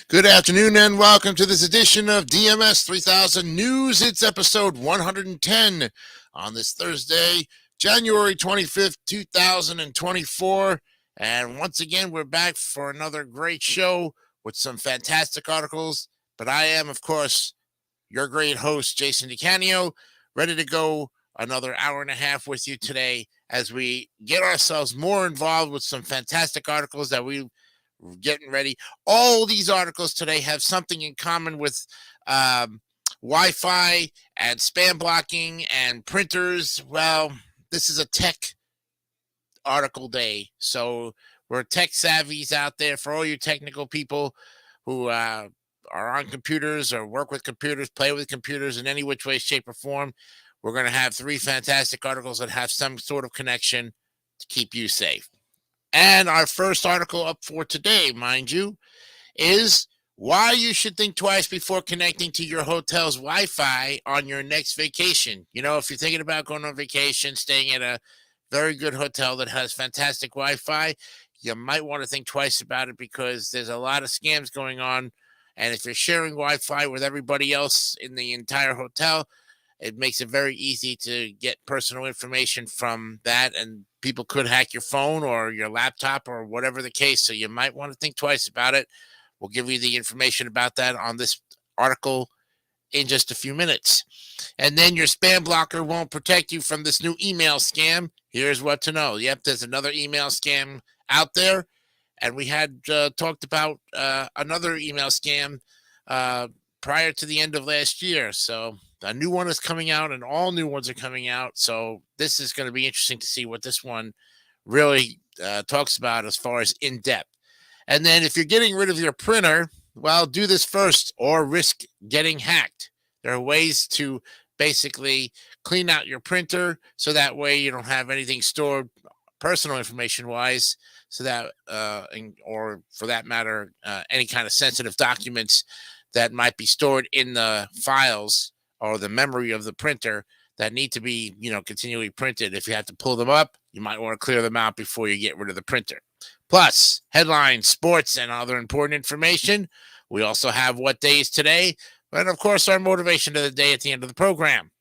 Good afternoon and welcome to this edition of DMS 3000 News. It's episode 110 on this Thursday, January 25th, 2024. And once again, we're back for another great show with some fantastic articles. But I am, of course, your great host, Jason DeCanio, ready to go another hour and a half with you today as we get ourselves more involved with some fantastic articles that we're getting ready. All these articles today have something in common with Wi-Fi and spam blocking and printers. Well, this is a tech article day, so we're tech savvies out there for all you technical people who are on computers or work with computers, play with computers in any which way, shape, or form. We're going to have three fantastic articles that have some sort of connection to keep you safe. And our first article up for today, mind you, is why you should think twice before connecting to your hotel's Wi-Fi on your next vacation. You know, if you're thinking about going on vacation, staying at a very good hotel that has fantastic Wi-Fi, you might want to think twice about it because there's a lot of scams going on. And if you're sharing Wi-Fi with everybody else in the entire hotel, it makes it very easy to get personal information from that, and people could hack your phone or your laptop or whatever the case. So you might want to think twice about it. We'll give you the information about that on this article in just a few minutes. And then your spam blocker won't protect you from this new email scam. Here's what to know. Yep, there's another email scam out there. And we had talked about another email scam prior to the end of last year. So a new one is coming out and all new ones are coming out. So this is going to be interesting to see what this one really talks about as far as in depth. And then if you're getting rid of your printer, well, do this first or risk getting hacked. There are ways to basically clean out your printer so that way you don't have anything stored personal information wise, so that or for that matter, any kind of sensitive documents that might be stored in the files or the memory of the printer that need to be, continually printed. If you have to pull them up, you might want to clear them out before you get rid of the printer. Plus, headlines, sports, and other important information. We also have what day is today, and of course, our motivation of the day at the end of the program.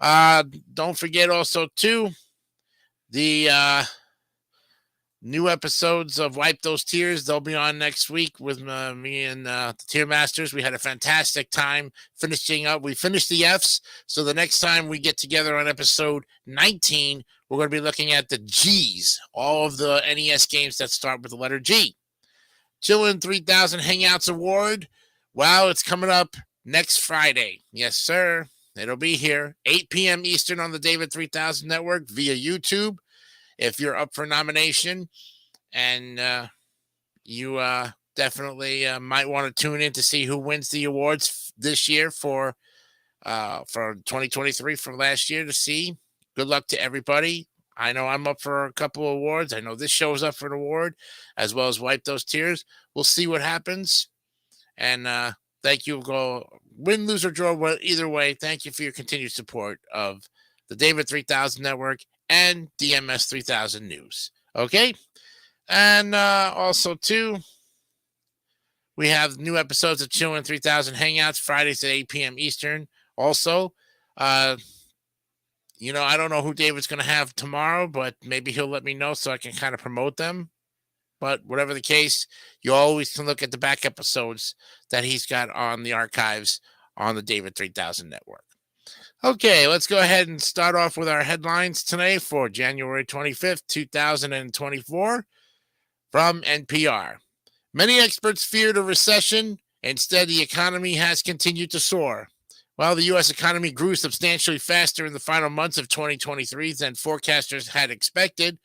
Don't forget also, too, the new episodes of Wipe Those Tears. They'll be on next week with me and the Tier Masters. We had a fantastic time finishing up. We finished the Fs, so the next time we get together on episode 19, we're going to be looking at the Gs, all of the NES games that start with the letter G. Chillin' 3000 Hangouts Award. Wow, it's coming up next Friday. Yes, sir. It'll be here, 8 p.m. Eastern on the David 3000 Network via YouTube. If you're up for nomination and you definitely might want to tune in to see who wins the awards this year for 2023 from last year to see. Good luck to everybody. I know I'm up for a couple of awards. I know this show is up for an award, as well as Wipe Those Tears. We'll see what happens. And thank you. Go win, lose, or draw. Either way, thank you for your continued support of the David 3000 Network and DMS 3000 News. Okay? And also, too, we have new episodes of Chillin' 3000 Hangouts, Fridays at 8 p.m. Eastern. Also, I don't know who David's going to have tomorrow, but maybe he'll let me know so I can kind of promote them. But whatever the case, you always can look at the back episodes that he's got on the archives on the David 3000 Network. Okay, let's go ahead and start off with our headlines today for January 25th, 2024 from NPR. Many experts feared a recession. Instead, the economy has continued to soar. While the U.S. economy grew substantially faster in the final months of 2023 than forecasters had expected,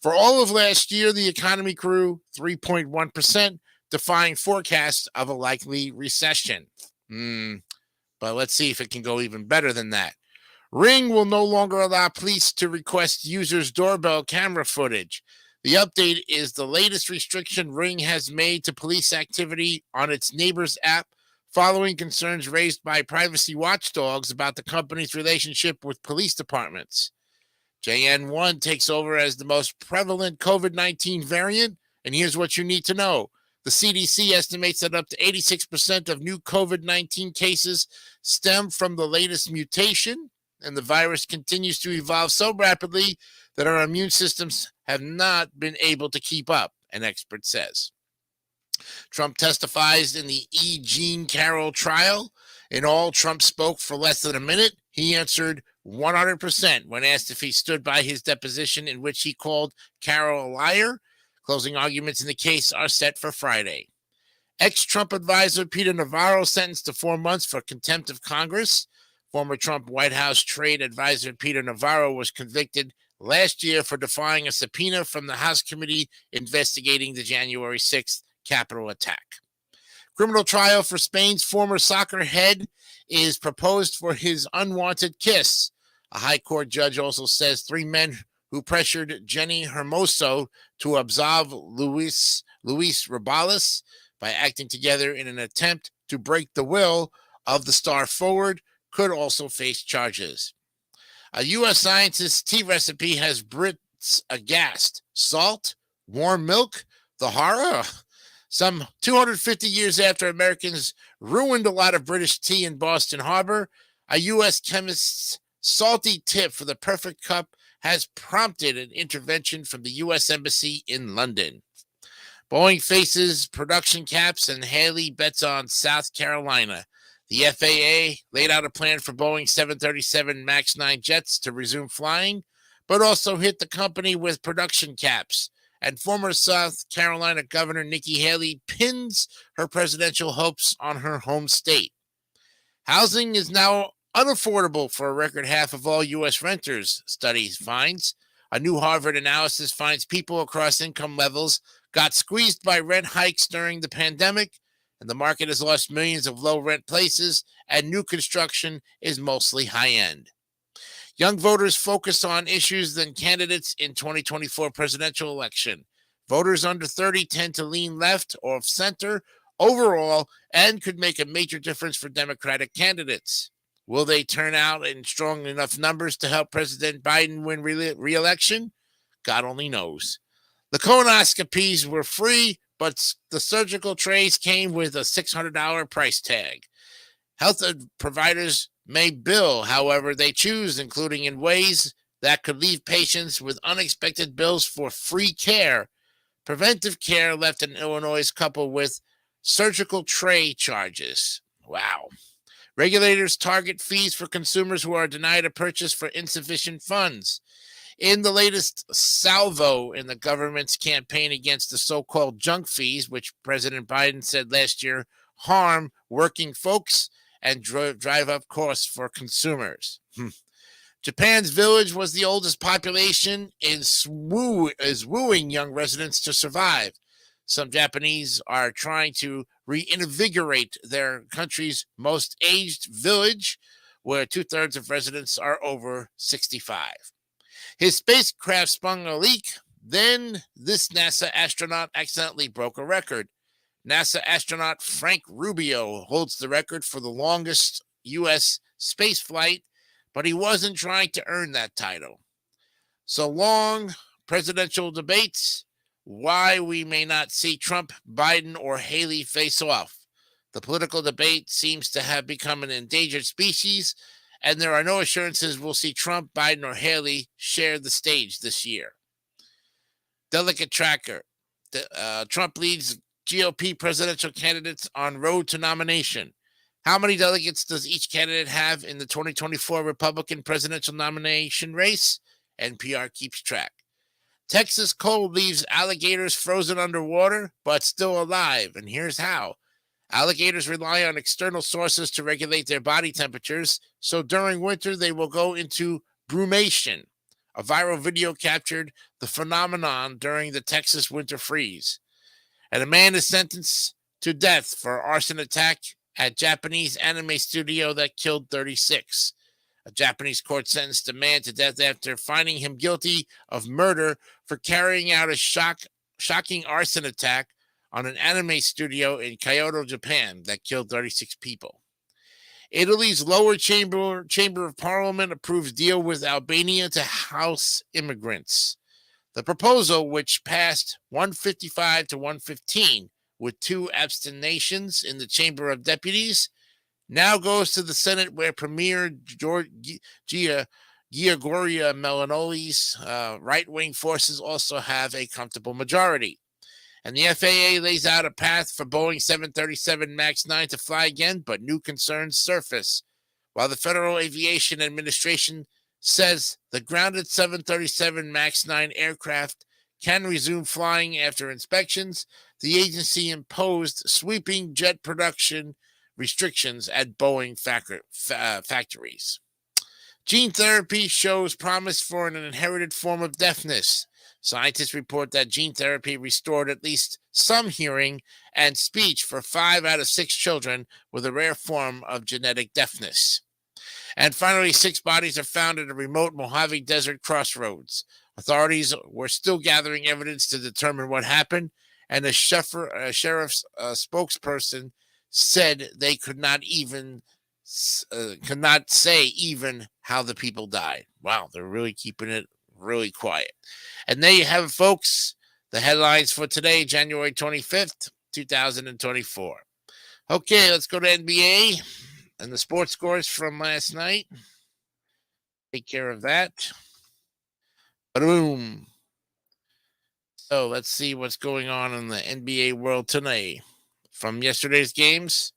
for all of last year, the economy grew 3.1%, defying forecasts of a likely recession. But let's see if it can go even better than that. Ring will no longer allow police to request users' doorbell camera footage. The update is the latest restriction Ring has made to police activity on its Neighbors app following concerns raised by privacy watchdogs about the company's relationship with police departments. JN1 takes over as the most prevalent COVID-19 variant, and here's what you need to know. The CDC estimates that up to 86% of new COVID-19 cases stem from the latest mutation, and the virus continues to evolve so rapidly that our immune systems have not been able to keep up, an expert says. Trump testifies in the E. Jean Carroll trial. In all, Trump spoke for less than a minute. He answered 100% when asked if he stood by his deposition, in which he called Carroll a liar. Closing arguments in the case are set for Friday. Ex-Trump advisor Peter Navarro sentenced to 4 months for contempt of Congress. Former Trump White House trade advisor Peter Navarro was convicted last year for defying a subpoena from the House committee investigating the January 6th Capitol attack. Criminal trial for Spain's former soccer head is proposed for his unwanted kiss. A high court judge also says 3 men who pressured Jenny Hermoso to absolve Luis Rubiales by acting together in an attempt to break the will of the star forward could also face charges. A U.S. scientist's tea recipe has Brits aghast. Salt? Warm milk? The horror? Some 250 years after Americans ruined a lot of British tea in Boston Harbor, a U.S. chemist's salty tip for the perfect cup has prompted an intervention from the U.S. Embassy in London. Boeing faces production caps and Haley bets on South Carolina. The FAA laid out a plan for Boeing 737 MAX 9 jets to resume flying, but also hit the company with production caps. And former South Carolina Governor Nikki Haley pins her presidential hopes on her home state. Housing is now unaffordable for a record half of all U.S. renters, study finds. A new Harvard analysis finds people across income levels got squeezed by rent hikes during the pandemic, and the market has lost millions of low-rent places, and new construction is mostly high-end. Young voters focus on issues than candidates in 2024 presidential election. Voters under 30 tend to lean left or center overall and could make a major difference for Democratic candidates. Will they turn out in strong enough numbers to help President Biden win re-election? God only knows. The colonoscopies were free, but the surgical trays came with a $600 price tag. Health providers may bill however they choose, including in ways that could leave patients with unexpected bills for free care. Preventive care left an Illinois couple with surgical tray charges. Wow. Regulators target fees for consumers who are denied a purchase for insufficient funds. In the latest salvo in the government's campaign against the so-called junk fees, which President Biden said last year harm working folks and drive up costs for consumers. Japan's village was the oldest population is wooing young residents to survive. Some Japanese are trying to reinvigorate their country's most aged village, where 2/3 of residents are over 65. His spacecraft spun a leak. Then this NASA astronaut accidentally broke a record. NASA astronaut Frank Rubio holds the record for the longest U.S. space flight, but he wasn't trying to earn that title. So long, presidential debates, why we may not see Trump, Biden, or Haley face off. The political debate seems to have become an endangered species, and there are no assurances we'll see Trump, Biden, or Haley share the stage this year. Delegate tracker. Trump leads GOP presidential candidates on road to nomination. How many delegates does each candidate have in the 2024 Republican presidential nomination race? NPR keeps track. Texas cold leaves alligators frozen underwater, but still alive, and here's how. Alligators rely on external sources to regulate their body temperatures, so during winter they will go into brumation. A viral video captured the phenomenon during the Texas winter freeze. And a man is sentenced to death for arson attack at Japanese anime studio that killed 36. A Japanese court sentenced a man to death after finding him guilty of murder for carrying out a shocking arson attack on an anime studio in Kyoto, Japan, that killed 36 people. Italy's lower chamber of parliament approves deal with Albania to house immigrants. The proposal, which passed 155 to 115, with 2 abstentions in the Chamber of Deputies. Now goes to the Senate, where Premier Giorgia Meloni's right-wing forces also have a comfortable majority. And the FAA lays out a path for Boeing 737 MAX 9 to fly again, but new concerns surface. While the Federal Aviation Administration says the grounded 737 MAX 9 aircraft can resume flying after inspections, the agency imposed sweeping jet production restrictions at Boeing factories. Gene therapy shows promise for an inherited form of deafness. Scientists report that gene therapy restored at least some hearing and speech for 5 out of 6 children with a rare form of genetic deafness. And finally, 6 bodies are found at a remote Mojave Desert crossroads. Authorities were still gathering evidence to determine what happened, and a sheriff's spokesperson said they could not say even how the people died. Wow, they're really keeping it really quiet. And there you have it, folks. The headlines for today, January 25th, 2024. Okay, let's go to NBA and the sports scores from last night. Take care of that. Boom. So let's see what's going on in the NBA world tonight. From yesterday's games.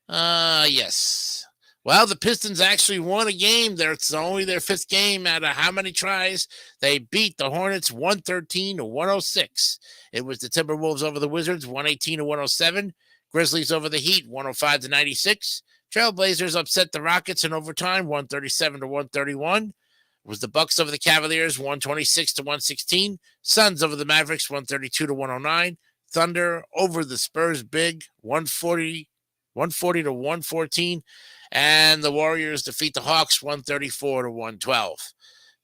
Yes. Well, the Pistons actually won a game. It's only their 5th game out of how many tries? They beat the Hornets 113-106. It was the Timberwolves over the Wizards 118-107. Grizzlies over the Heat 105-96. Trailblazers upset the Rockets in overtime 137-131. It was the Bucks over the Cavaliers 126-116. Suns over the Mavericks 132-109. Thunder over the Spurs big 140-114. And the Warriors defeat the Hawks 134-112.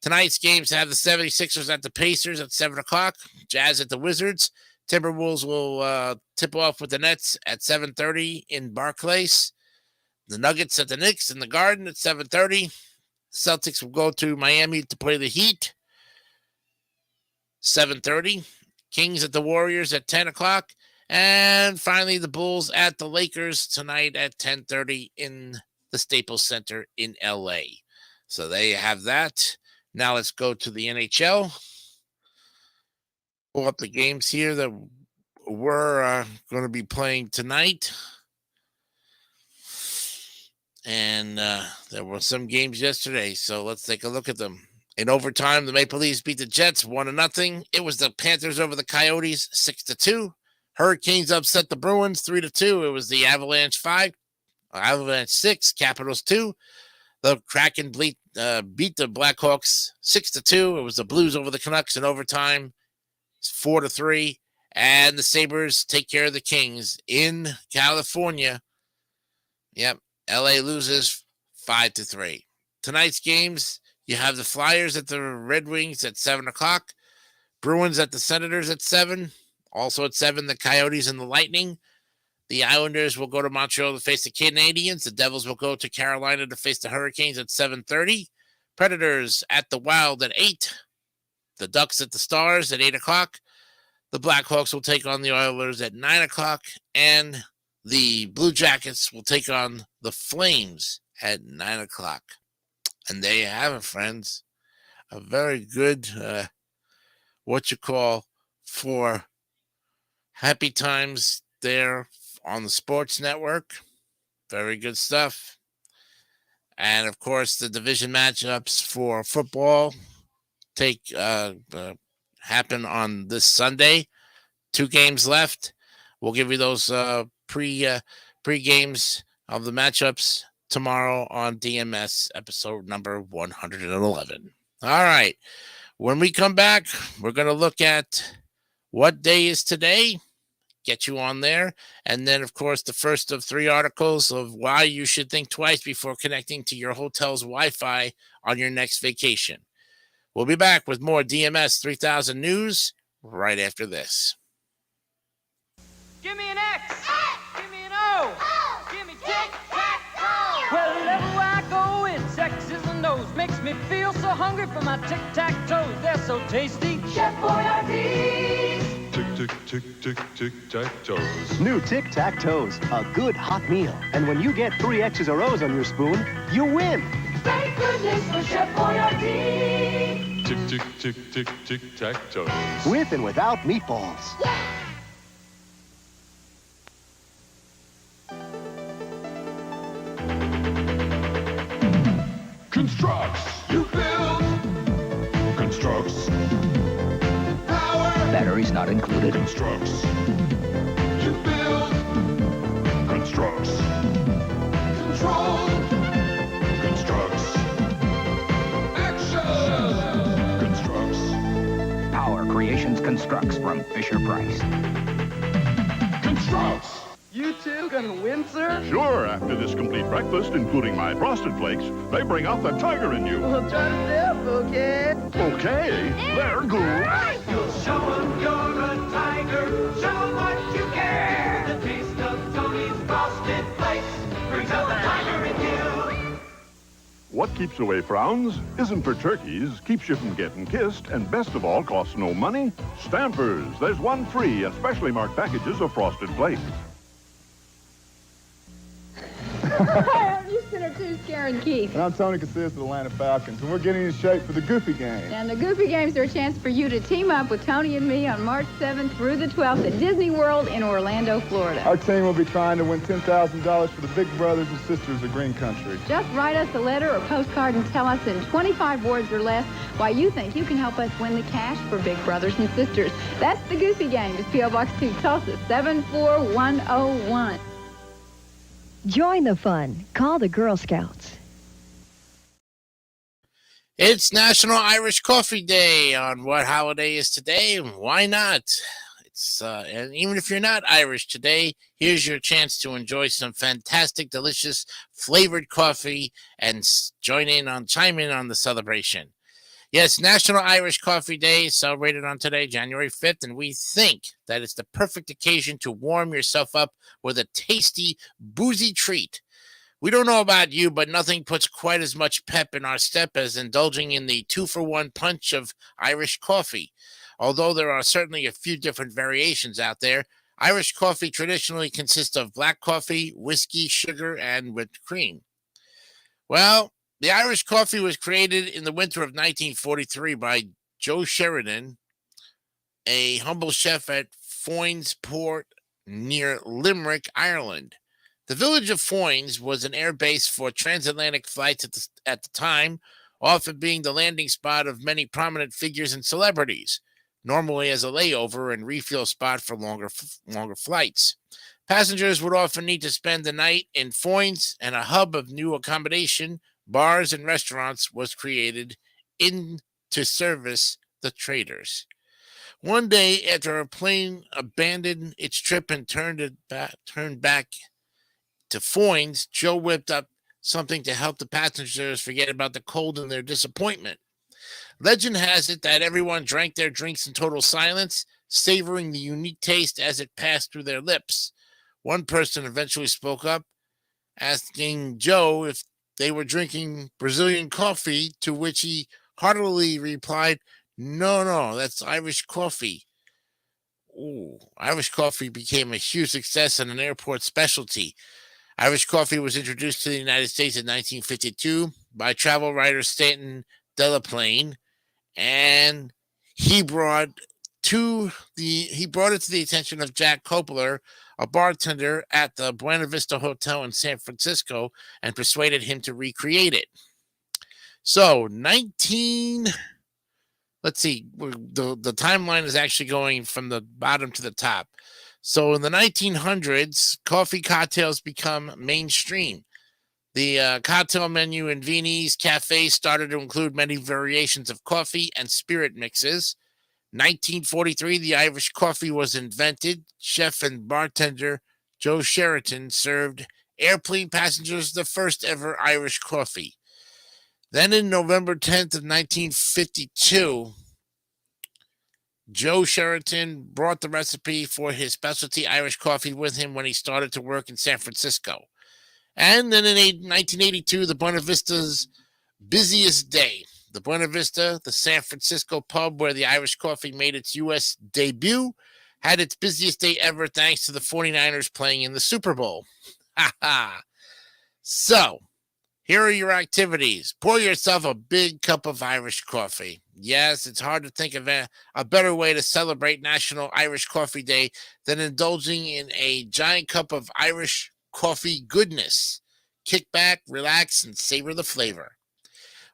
Tonight's games have the 76ers at the Pacers at 7 o'clock. Jazz at the Wizards. Timberwolves will tip off with the Nets at 7:30 in Barclays. The Nuggets at the Knicks in the Garden at 7:30. Celtics will go to Miami to play the Heat. 7:30. Kings at the Warriors at 10 o'clock. And finally, the Bulls at the Lakers tonight at 10:30 in the Staples Center in L.A. So there you have that. Now let's go to the NHL. Pull up the games here that we're going to be playing tonight. And there were some games yesterday, so let's take a look at them. In overtime, the Maple Leafs beat the Jets 1-0. It was the Panthers over the Coyotes 6-2. Hurricanes upset the Bruins 3-2. It was the Avalanche 6, Capitals 2. The Kraken beat the Blackhawks 6-2. It was the Blues over the Canucks in overtime 4-3. And the Sabres take care of the Kings in California. Yep, LA loses 5-3. Tonight's games, you have the Flyers at the Red Wings at 7 o'clock. Bruins at the Senators at 7. Also at 7, the Coyotes and the Lightning. The Islanders will go to Montreal to face the Canadiens. The Devils will go to Carolina to face the Hurricanes at 7:30. Predators at the Wild at 8. The Ducks at the Stars at 8 o'clock. The Blackhawks will take on the Oilers at 9 o'clock. And the Blue Jackets will take on the Flames at 9 o'clock. And there you have it, friends. A very good, for happy times there on the Sports Network. Very good stuff. And, of course, the division matchups for football happen on this Sunday. 2 games left. We'll give you those pre-games of the matchups tomorrow on DMS episode number 111. All right. When we come back, we're going to look at what day is today, get you on there, and then, of course, the first of 3 articles of why you should think twice before connecting to your hotel's Wi-Fi on your next vacation. We'll be back with more DMS 3000 news right after this. Give me an X. Give me an O. Give me tic-tac-toe. Wherever I go, it's X's and O's. Makes me feel so hungry for my tic-tac-toes. They're so tasty. Chef Boyardee. Tick, tick, tick, tic-tac-toes. New tic-tac-toes, a good hot meal. And when you get 3 X's or O's on your spoon, you win. Thank goodness for Chef Boyardee. Tick, tick, tick, tick, tic-tac-toes. With and without meatballs. Constructs. You build. Constructs. Power. Batteries not included. Constructs. You build. Constructs. Control. Constructs. Action. Constructs. Power Creations Constructs from Fisher-Price. Constructs. You two gonna win, sir? Sure, after this complete breakfast, including my Frosted Flakes, they bring out the tiger in you. Well, try to step, okay? Okay, they're good. You'll show 'em you're a tiger. Show 'em what you care. The taste of Tony's Frosted Flakes brings out the tiger in you. What keeps away frowns isn't for turkeys, keeps you from getting kissed, and best of all, costs no money. Stampers. There's one free and specially marked packages of Frosted Flakes. Hi, I'm Houston or Two, Karen Keith. And I'm Tony Casillas of the Atlanta Falcons, and we're getting in shape for the Goofy Game. And the Goofy Games are a chance for you to team up with Tony and me on March 7th through the 12th at Disney World in Orlando, Florida. Our team will be trying to win $10,000 for the big brothers and sisters of Green Country. Just write us a letter or postcard and tell us in 25 words or less why you think you can help us win the cash for Big Brothers and Sisters. That's the Goofy Game. It's P.O. Box 2, Tulsa, 74101. Join the fun. Call the Girl Scouts. It's National Irish Coffee Day. On what holiday is today? Why not? And even if you're not Irish today, here's your chance to enjoy some fantastic, delicious, flavored coffee and chime in on the celebration. Yes, National Irish Coffee Day is celebrated on today, January 5th, and we think that it's the perfect occasion to warm yourself up with a tasty, boozy treat. We don't know about you, but nothing puts quite as much pep in our step as indulging in the 2-for-1 punch of Irish coffee. Although there are certainly a few different variations out there, Irish coffee traditionally consists of black coffee, whiskey, sugar, and whipped cream. Well, the Irish coffee was created in the winter of 1943 by Joe Sheridan, a humble chef at Foynes Port near Limerick, Ireland. The village of Foynes was an air base for transatlantic flights at the time, often being the landing spot of many prominent figures and celebrities, normally as a layover and refuel spot for longer flights. Passengers would often need to spend the night in Foynes, and a hub of new accommodation, bars, and restaurants was created to service the traders. One day, after a plane abandoned its trip and turned back to Foynes, Joe whipped up something to help the passengers forget about the cold and their disappointment. Legend has it that everyone drank their drinks in total silence, savoring the unique taste as it passed through their lips. One person eventually spoke up, asking Joe if they were drinking Brazilian coffee, to which he heartily replied, No, that's Irish coffee. Ooh, Irish coffee became a huge success and an airport specialty. Irish coffee was introduced to the United States in 1952 by travel writer Stanton Delaplane, and he brought it to the attention of Jack Coppola, a bartender at the Buena Vista Hotel in San Francisco, and persuaded him to recreate it. So, the timeline is actually going from the bottom to the top. So, in the 1900s, coffee cocktails become mainstream. The cocktail menu in Viennese cafes started to include many variations of coffee and spirit mixes. 1943, the Irish coffee was invented. Chef and bartender Joe Sheridan served airplane passengers the first ever Irish coffee. Then in November 10th of 1952, Joe Sheridan brought the recipe for his specialty Irish coffee with him when he started to work in San Francisco. And then in 1982, the Buena Vista's busiest day. The Buena Vista, the San Francisco pub where the Irish coffee made its U.S. debut, had its busiest day ever thanks to the 49ers playing in the Super Bowl. Ha ha. So, here are your activities. Pour yourself a big cup of Irish coffee. Yes, it's hard to think of a better way to celebrate National Irish Coffee Day than indulging in a giant cup of Irish coffee goodness. Kick back, relax, and savor the flavor.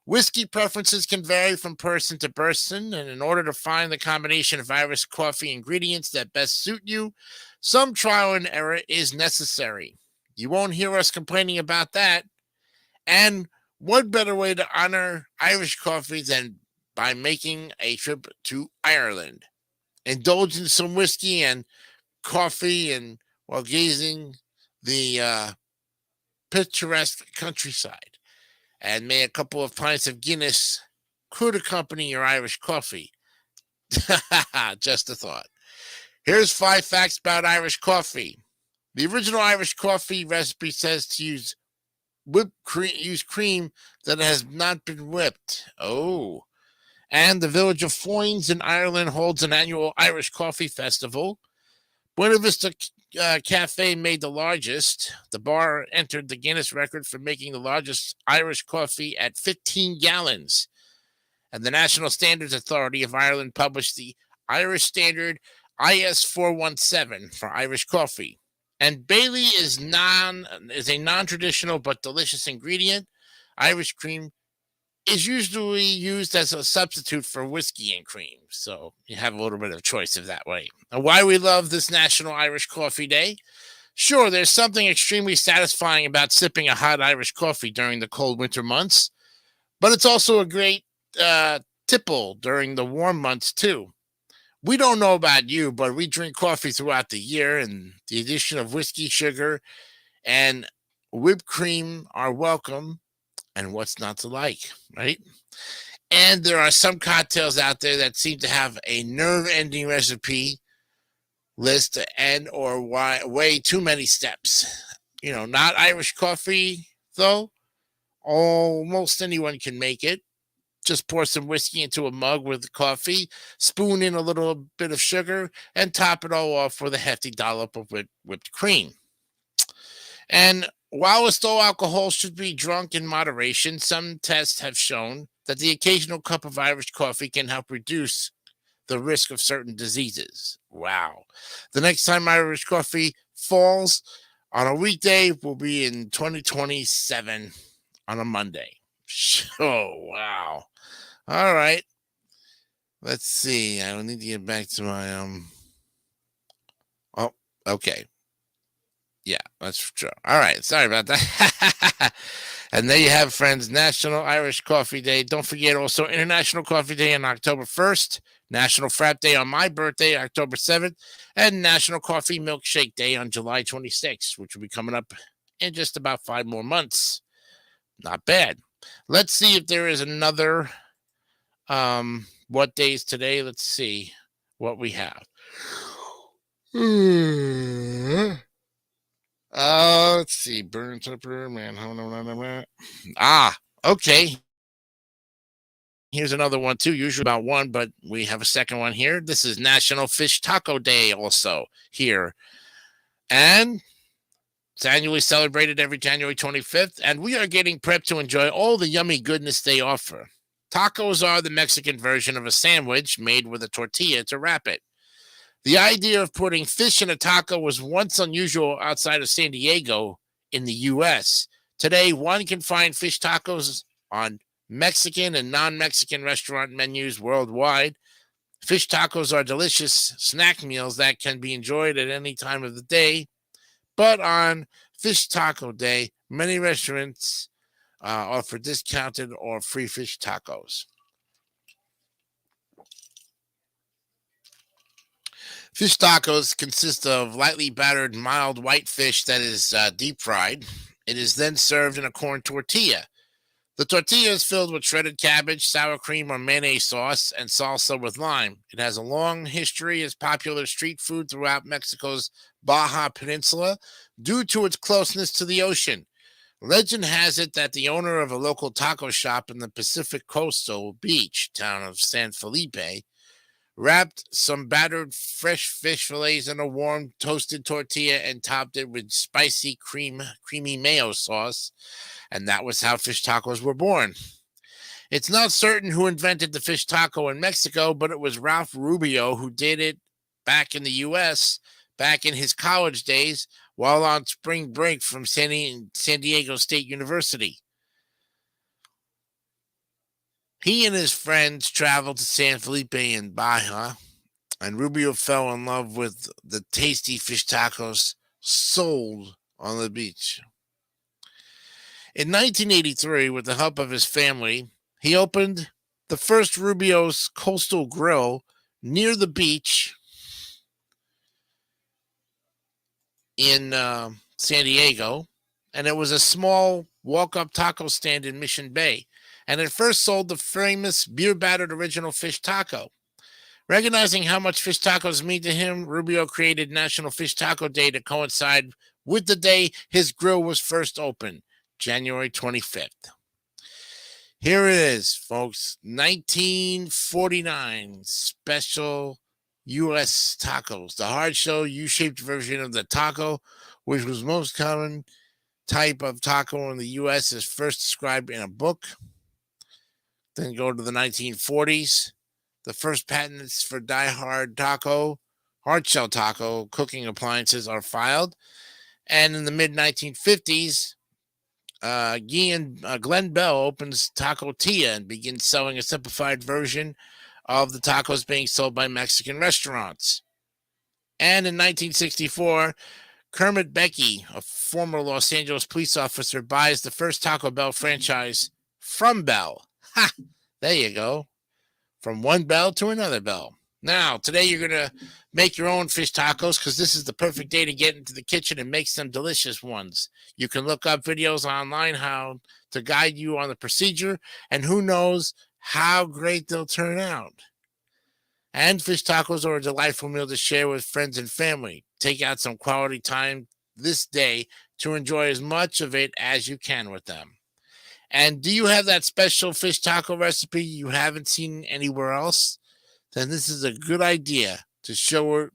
Whiskey preferences can vary from person to person, and in order to find the combination of Irish coffee ingredients that best suit you, some trial and error is necessary. You won't hear us complaining about that. And what better way to honor Irish coffee than by making a trip to Ireland? Indulge in some whiskey and coffee and while gazing the picturesque countryside. And may a couple of pints of Guinness could accompany your Irish coffee. Just a thought. Here's 5 facts about Irish coffee. The original Irish coffee recipe says to use cream that has not been whipped. Oh. And the village of Foynes in Ireland holds an annual Irish coffee festival. Buena Vista Cafe made the largest. The bar entered the Guinness record for making the largest Irish coffee at 15 gallons. And the National Standards Authority of Ireland published the Irish Standard IS 417 for Irish coffee. And Bailey is a non-traditional but delicious ingredient. Irish cream is usually used as a substitute for whiskey and cream. So you have a little bit of choice of that way. And why we love this National Irish Coffee Day? Sure, there's something extremely satisfying about sipping a hot Irish coffee during the cold winter months. But it's also a great tipple during the warm months too. We don't know about you, but we drink coffee throughout the year, and the addition of whiskey, sugar, and whipped cream are welcome. And what's not to like, right? And there are some cocktails out there that seem to have a nerve-ending recipe list and or way too many steps. You know, not Irish coffee, though. Almost anyone can make it. Just pour some whiskey into a mug with coffee, spoon in a little bit of sugar, and top it all off with a hefty dollop of whipped cream. And while still alcohol should be drunk in moderation, some tests have shown that the occasional cup of Irish coffee can help reduce the risk of certain diseases. Wow. The next time Irish coffee falls on a weekday will be in 2027 on a Monday. Oh, wow. All right. Let's see. I need to get back to my Oh, okay. Yeah, that's true. All right. Sorry about that. And there you have, friends, National Irish Coffee Day. Don't forget also International Coffee Day on October 1st, National Frap Day on my birthday, October 7th, and National Coffee Milkshake Day on July 26th, which will be coming up in just about 5 more months. Not bad. Let's see if there is another. What day is today? Let's see what we have. Let's see. Burn Tupper, man. Okay. Here's another one, too. Usually about one, but we have a second one here. This is National Fish Taco Day also here. And it's annually celebrated every January 25th, and we are getting prepped to enjoy all the yummy goodness they offer. Tacos are the Mexican version of a sandwich made with a tortilla to wrap it. The idea of putting fish in a taco was once unusual outside of San Diego in the U.S. Today, one can find fish tacos on Mexican and non-Mexican restaurant menus worldwide. Fish tacos are delicious snack meals that can be enjoyed at any time of the day. But on Fish Taco Day, many restaurants offer discounted or free fish tacos. Fish tacos consist of lightly battered mild white fish that is deep fried. It is then served in a corn tortilla. The tortilla is filled with shredded cabbage, sour cream, or mayonnaise sauce, and salsa with lime. It has a long history as popular street food throughout Mexico's Baja Peninsula due to its closeness to the ocean. Legend has it that the owner of a local taco shop in the Pacific coastal beach town of San Felipe wrapped some battered fresh fish fillets in a warm toasted tortilla and topped it with spicy creamy mayo sauce. And that was how fish tacos were born. It's not certain who invented the fish taco in Mexico, but it was Ralph Rubio who did it back in the U.S., back in his college days, while on spring break from San Diego State University. He and his friends traveled to San Felipe in Baja, and Rubio fell in love with the tasty fish tacos sold on the beach. In 1983, with the help of his family, he opened the first Rubio's Coastal Grill near the beach in San Diego, and it was a small walk-up taco stand in Mission Bay, and it first sold the famous beer-battered original fish taco. Recognizing how much fish tacos mean to him, Rubio created National Fish Taco Day to coincide with the day his grill was first opened, January 25th. Here it is, folks, 1949 special U.S. tacos, the hard-shell U-shaped version of the taco, which was most common type of taco in the U.S., is first described in a book. Then go to the 1940s. The first patents for die-hard taco, hard-shell taco cooking appliances are filed. And in the mid-1950s, Glenn Bell opens Taco Tia and begins selling a simplified version of the tacos being sold by Mexican restaurants. And in 1964, Kermit Becky, a former Los Angeles police officer, buys the first Taco Bell franchise from Bell. Ha! There you go. From one Bell to another Bell. Now, today you're going to make your own fish tacos because this is the perfect day to get into the kitchen and make some delicious ones. You can look up videos online how to guide you on the procedure, and who knows how great they'll turn out. And fish tacos are a delightful meal to share with friends and family. Take out some quality time this day to enjoy as much of it as you can with them. And do you have that special fish taco recipe you haven't seen anywhere else? Then this is a good idea to show it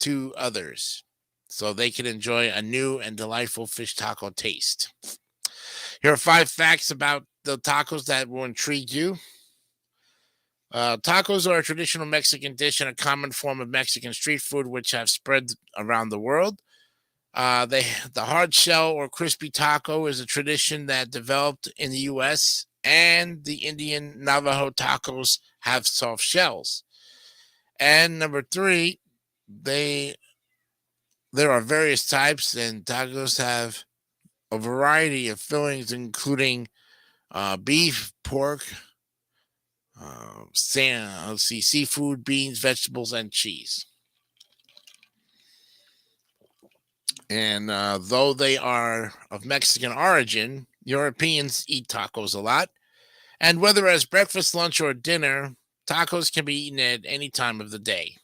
to others so they can enjoy a new and delightful fish taco taste. Here are 5 facts about the tacos that will intrigue you. Tacos are a traditional Mexican dish and a common form of Mexican street food which have spread around the world. The hard shell or crispy taco is a tradition that developed in the U.S., and the Indian Navajo tacos have soft shells. And number 3, there are various types, and tacos have a variety of fillings, including beef, pork, seafood, beans, vegetables, and cheese. And though they are of Mexican origin, Europeans eat tacos a lot. And whether as breakfast, lunch, or dinner, tacos can be eaten at any time of the day.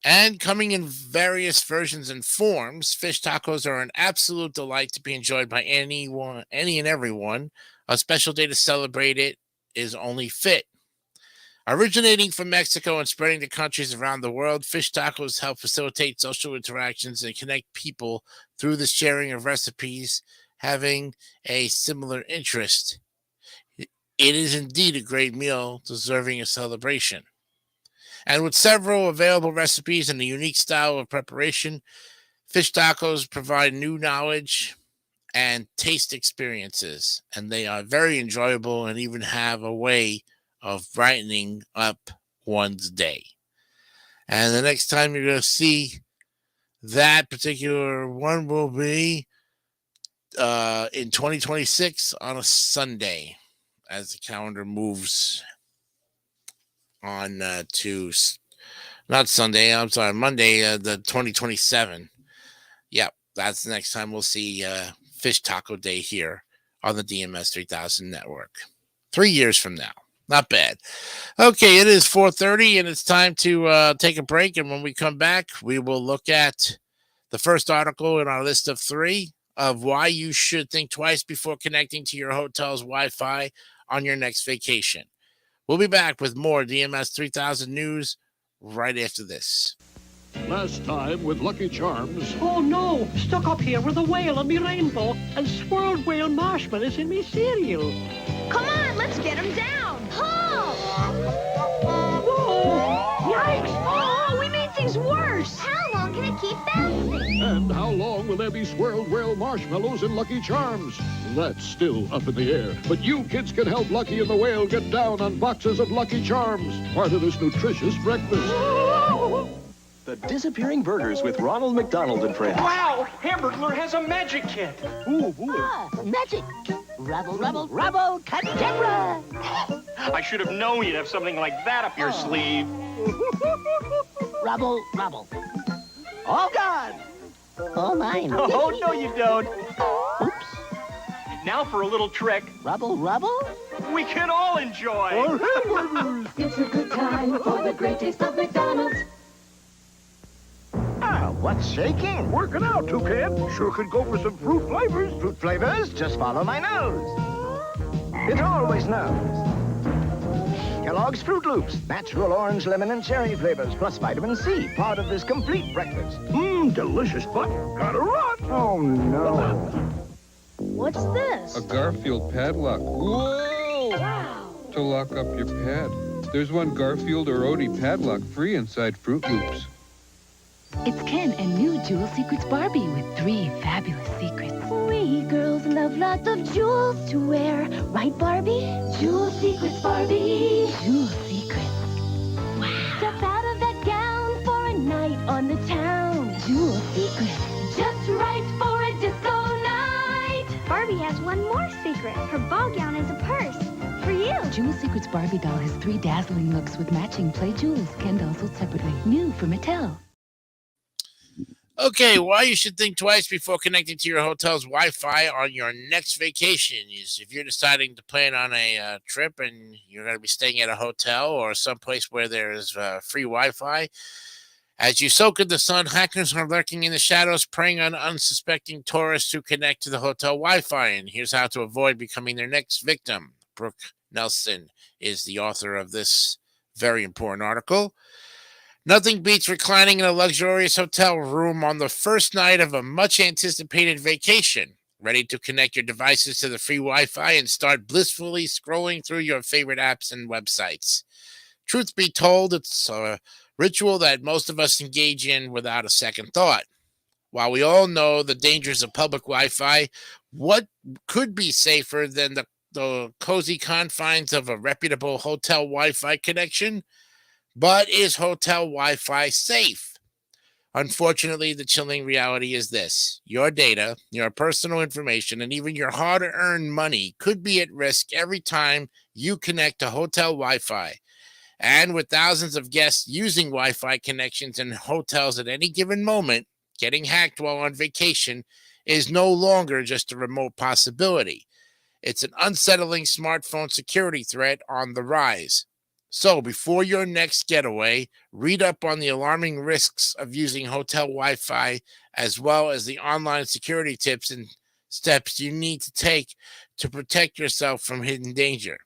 And coming in various versions and forms, fish tacos are an absolute delight to be enjoyed by any and everyone. A special day to celebrate it is only fit. Originating from Mexico and spreading to countries around the world, fish tacos help facilitate social interactions and connect people through the sharing of recipes having a similar interest. It is indeed a great meal deserving a celebration. And with several available recipes and a unique style of preparation, fish tacos provide new knowledge and taste experiences, and they are very enjoyable and even have a way of brightening up one's day. And the next time you're going to see that particular one will be in 2026 on a Sunday, as the calendar moves on to not Sunday, I'm sorry, Monday, the 2027. Yep, that's the next time we'll see Fish Taco Day here on the DMS 3000 network. 3 years from now. Not bad. Okay, it is 4:30 and it's time to take a break. And when we come back, we will look at the first article in our list of 3 of why you should think twice before connecting to your hotel's Wi-Fi on your next vacation. We'll be back with more DMS 3000 news right after this. Last time with Lucky Charms. Oh no, stuck up here with a whale on me rainbow and swirled whale marshmallows in me cereal. Come on, let's get him down. Pull! Whoa! Yikes! Oh, we made things worse. How long can it keep bouncing? And how long will there be swirled whale marshmallows in Lucky Charms? That's still up in the air. But you kids can help Lucky and the whale get down on boxes of Lucky Charms, part of this nutritious breakfast. The Disappearing Burgers with Ronald McDonald and Friends. Wow! Hamburglar has a magic kit. Ooh, boy. Magic. Rubble, rubble, rubble, cadabra. I should have known you'd have something like that up your sleeve. Rubble, rubble. All gone. All mine. Oh, no, you don't. Oops. Now for a little trick. Rubble, rubble. We can all enjoy. It's a good time for the great taste of McDonald's. What's shaking? Working out, Toucan. Sure could go for some fruit flavors. Fruit flavors? Just follow my nose. It always knows. Kellogg's Fruit Loops. Natural orange, lemon, and cherry flavors, plus vitamin C. Part of this complete breakfast. Delicious, but gotta run. Oh, no. What's this? A Garfield padlock. Whoa! Wow. To lock up your pad. There's one Garfield or Odie padlock free inside Fruit Loops. It's Ken and new Jewel Secrets Barbie with 3 fabulous secrets. We girls love lots of jewels to wear. Right, Barbie? Jewel Secrets, Barbie. Jewel Secrets. Wow. Step out of that gown for a night on the town. Jewel Secrets. Just right for a disco night. Barbie has one more secret. Her ball gown is a purse. For you. Jewel Secrets Barbie doll has 3 dazzling looks with matching play jewels. Ken dolls sold separately. New from Mattel. Okay, why you should think twice before connecting to your hotel's Wi-Fi on your next vacation is if you're deciding to plan on a trip and you're going to be staying at a hotel or someplace where there's free Wi-Fi. As you soak in the sun, hackers are lurking in the shadows, preying on unsuspecting tourists who connect to the hotel Wi-Fi. And here's how to avoid becoming their next victim. Brooke Nelson is the author of this very important article. Nothing beats reclining in a luxurious hotel room on the first night of a much-anticipated vacation, ready to connect your devices to the free Wi-Fi and start blissfully scrolling through your favorite apps and websites. Truth be told, it's a ritual that most of us engage in without a second thought. While we all know the dangers of public Wi-Fi, what could be safer than the cozy confines of a reputable hotel Wi-Fi connection? But is hotel Wi-Fi safe? Unfortunately, the chilling reality is this. Your data, your personal information, and even your hard-earned money could be at risk every time you connect to hotel Wi-Fi. And with thousands of guests using Wi-Fi connections in hotels at any given moment, getting hacked while on vacation is no longer just a remote possibility. It's an unsettling smartphone security threat on the rise. So before your next getaway, read up on the alarming risks of using hotel Wi-Fi, as well as the online security tips and steps you need to take to protect yourself from hidden danger.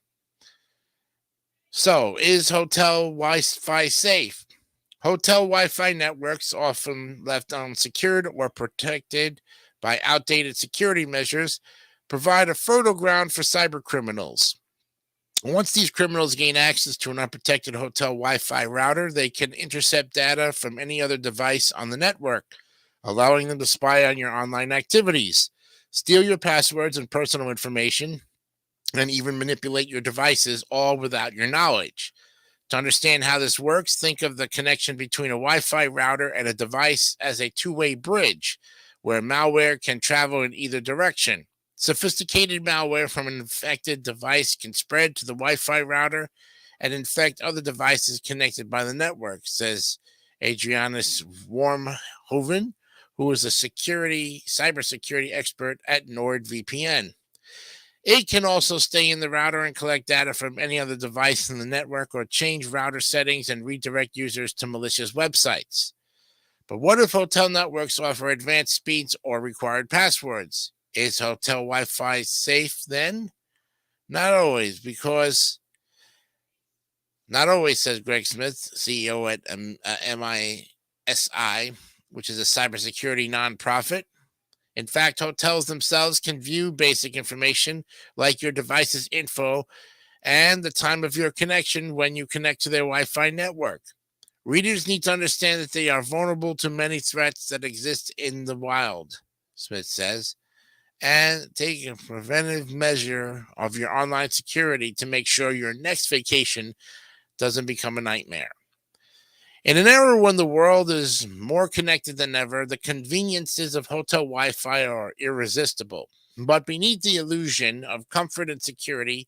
So, is hotel Wi-Fi safe? Hotel Wi-Fi networks, often left unsecured or protected by outdated security measures, provide a fertile ground for cyber criminals. Once these criminals gain access to an unprotected hotel Wi-Fi router, they can intercept data from any other device on the network, allowing them to spy on your online activities, steal your passwords and personal information, and even manipulate your devices, all without your knowledge. To understand how this works, think of the connection between a Wi-Fi router and a device as a two-way bridge, where malware can travel in either direction. Sophisticated malware from an infected device can spread to the Wi-Fi router and infect other devices connected by the network, says Adrianus Wormhoven, who is a cybersecurity expert at NordVPN. It can also stay in the router and collect data from any other device in the network or change router settings and redirect users to malicious websites. But what if hotel networks offer advanced speeds or required passwords? Is hotel Wi-Fi safe then? Not always, because Not always, says Greg Smith, CEO at MISI, which is a cybersecurity nonprofit. In fact, hotels themselves can view basic information like your device's info and the time of your connection when you connect to their Wi-Fi network. Readers need to understand that they are vulnerable to many threats that exist in the wild, Smith says, and take a preventive measure of your online security to make sure your next vacation doesn't become a nightmare. In an era when the world is more connected than ever, the conveniences of hotel Wi-Fi are irresistible. But beneath the illusion of comfort and security,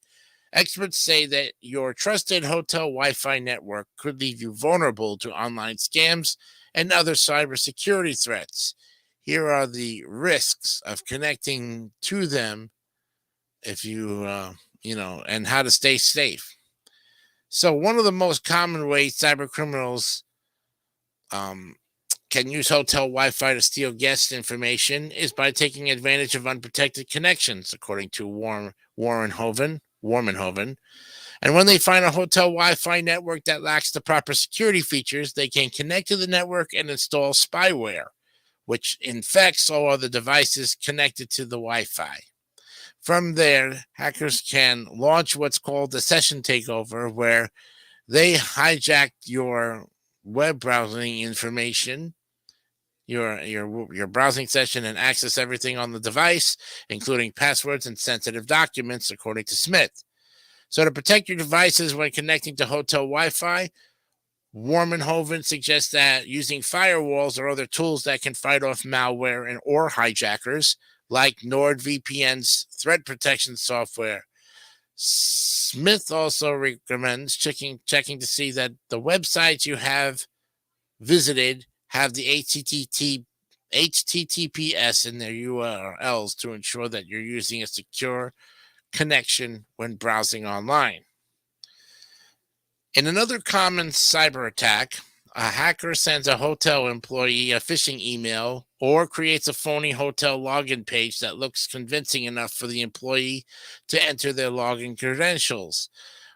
experts say that your trusted hotel Wi-Fi network could leave you vulnerable to online scams and other cybersecurity threats. Here are the risks of connecting to them if you, and how to stay safe. So one of the most common ways cyber criminals can use hotel Wi-Fi to steal guest information is by taking advantage of unprotected connections, according to Warrenhoven. And when they find a hotel Wi-Fi network that lacks the proper security features, they can connect to the network and install spyware, which infects all other devices connected to the Wi-Fi. From there, hackers can launch what's called a session takeover, where they hijack your web browsing information, your browsing session, and access everything on the device, including passwords and sensitive documents, according to Smith. So to protect your devices when connecting to hotel Wi-Fi, Warrenhoven suggests that using firewalls or other tools that can fight off malware or hijackers, like NordVPN's threat protection software. Smith also recommends checking to see that the websites you have visited have the HTTPS in their URLs to ensure that you're using a secure connection when browsing online. In another common cyber attack, a hacker sends a hotel employee a phishing email or creates a phony hotel login page that looks convincing enough for the employee to enter their login credentials.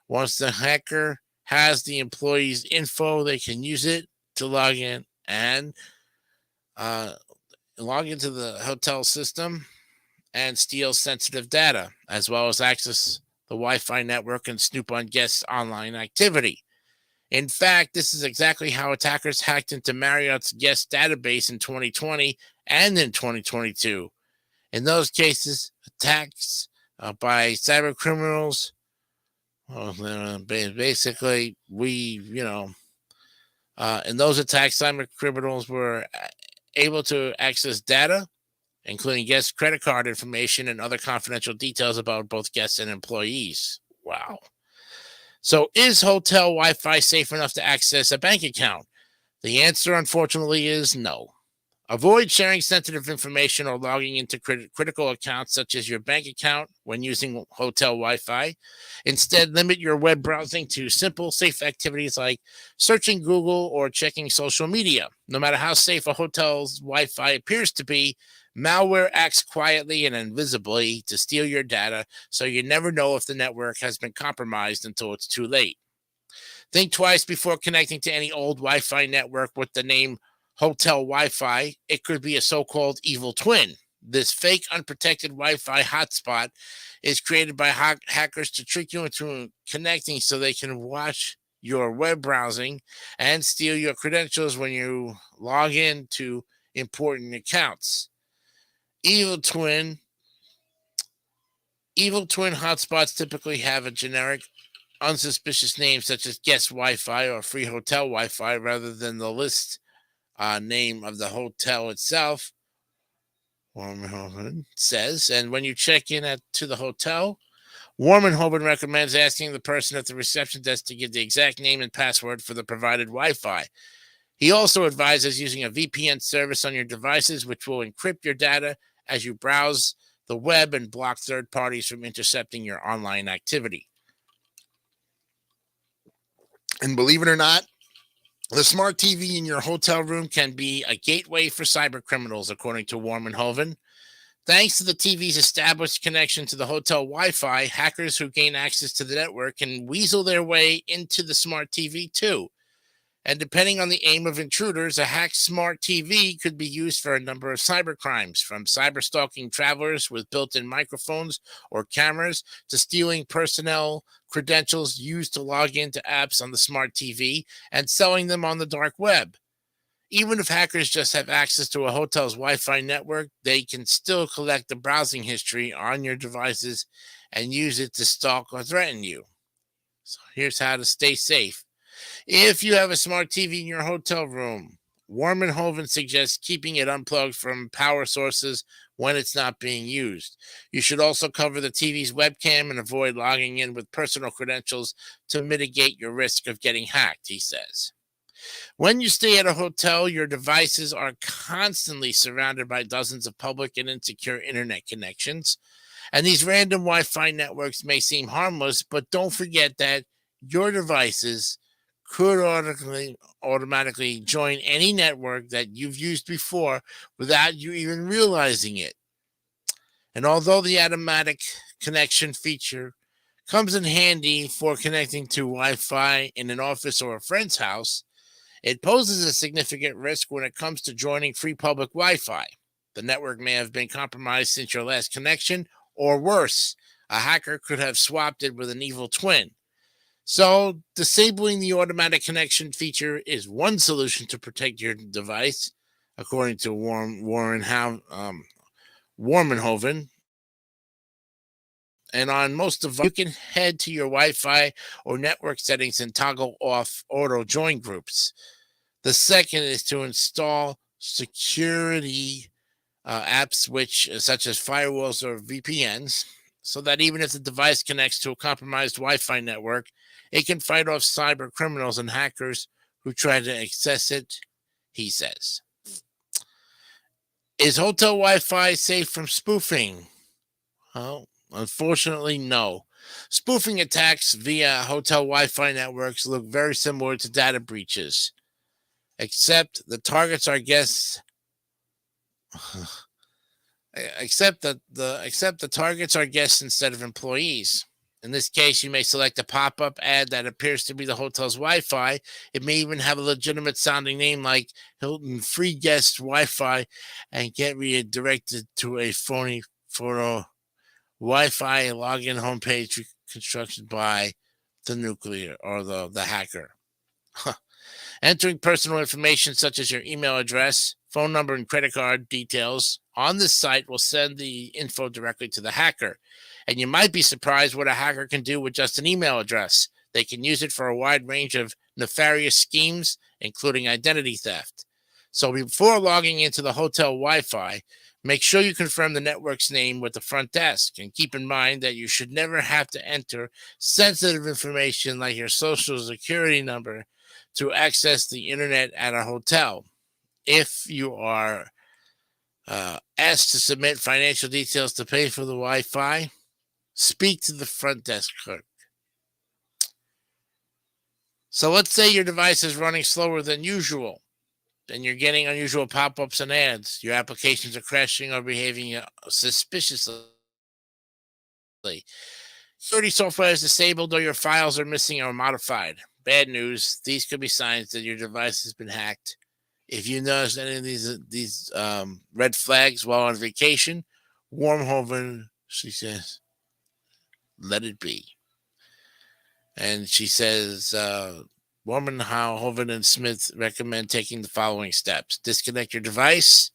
Once the hacker has the employee's info, they can use it to log in and log into the hotel system and steal sensitive data, as well as access the Wi-Fi network and snoop on guests' online activity. In fact, this is exactly how attackers hacked into Marriott's guest database in 2020 and in 2022. In those cases, attacks by cyber criminals, basically, in those attacks, cyber criminals were able to access data, including guest credit card information and other confidential details about both guests and employees. Wow. So is hotel Wi-Fi safe enough to access a bank account? The answer, unfortunately, is no. Avoid sharing sensitive information or logging into critical accounts such as your bank account when using hotel Wi-Fi. Instead, limit your web browsing to simple, safe activities like searching Google or checking social media. No matter how safe a hotel's Wi-Fi appears to be, malware acts quietly and invisibly to steal your data, so you never know if the network has been compromised until it's too late. Think twice before connecting to any old Wi-Fi network with the name Hotel Wi-Fi. It could be a so-called evil twin. This fake, unprotected Wi-Fi hotspot is created by hackers to trick you into connecting so they can watch your web browsing and steal your credentials when you log in to important accounts. Evil twin hotspots typically have a generic, unsuspicious name such as guest Wi-Fi or free hotel Wi-Fi rather than the list name of the hotel itself. Warrenhoven says, and when you check in to the hotel, Warrenhoven recommends asking the person at the reception desk to give the exact name and password for the provided Wi-Fi. He also advises using a VPN service on your devices, which will encrypt your data as you browse the web and block third parties from intercepting your online activity. And believe it or not, the smart TV in your hotel room can be a gateway for cyber criminals, according to Warrenhoven. Thanks to the TV's established connection to the hotel Wi-Fi, hackers who gain access to the network can weasel their way into the smart TV too. And depending on the aim of intruders, a hacked smart TV could be used for a number of cybercrimes, from cyberstalking travelers with built-in microphones or cameras to stealing personnel credentials used to log into apps on the smart TV and selling them on the dark web. Even if hackers just have access to a hotel's Wi-Fi network, they can still collect the browsing history on your devices and use it to stalk or threaten you. So here's how to stay safe. If you have a smart TV in your hotel room, Warman Hoven suggests keeping it unplugged from power sources when it's not being used. You should also cover the TV's webcam and avoid logging in with personal credentials to mitigate your risk of getting hacked, he says. When you stay at a hotel, your devices are constantly surrounded by dozens of public and insecure internet connections. And these random Wi-Fi networks may seem harmless, but don't forget that your devices could automatically join any network that you've used before without you even realizing it. And although the automatic connection feature comes in handy for connecting to Wi-Fi in an office or a friend's house, it poses a significant risk when it comes to joining free public Wi-Fi. The network may have been compromised since your last connection, or worse, a hacker could have swapped it with an evil twin. So, disabling the automatic connection feature is one solution to protect your device, according to Warmanhoven. And on most devices, you can head to your Wi-Fi or network settings and toggle off auto join groups. The second is to install security apps, such as firewalls or VPNs, so that even if the device connects to a compromised Wi-Fi network, it can fight off cyber criminals and hackers who try to access it, he says. Is hotel Wi-Fi safe from spoofing? Well, unfortunately, no. Spoofing attacks via hotel Wi-Fi networks look very similar to data breaches, except the targets are guests. Except the targets are guests instead of employees. In this case, you may select a pop-up ad that appears to be the hotel's Wi-Fi. It may even have a legitimate sounding name like Hilton Free Guest Wi-Fi and get redirected to a phony photo Wi-Fi login homepage constructed by the nuclear or the hacker. Entering personal information such as your email address, phone number, and credit card details on this site will send the info directly to the hacker. And you might be surprised what a hacker can do with just an email address. They can use it for a wide range of nefarious schemes, including identity theft. So before logging into the hotel Wi-Fi, make sure you confirm the network's name with the front desk. And keep in mind that you should never have to enter sensitive information like your social security number to access the internet at a hotel. If you are asked to submit financial details to pay for the Wi-Fi, speak to the front desk clerk. So let's say your device is running slower than usual, and you're getting unusual pop-ups and ads. Your applications are crashing or behaving suspiciously. Security software is disabled or your files are missing or modified. Bad news. These could be signs that your device has been hacked. If you notice any of these red flags while on vacation, Warmhoven, she says, let it be. And she says, Warmhoven and Smith recommend taking the following steps. Disconnect your device,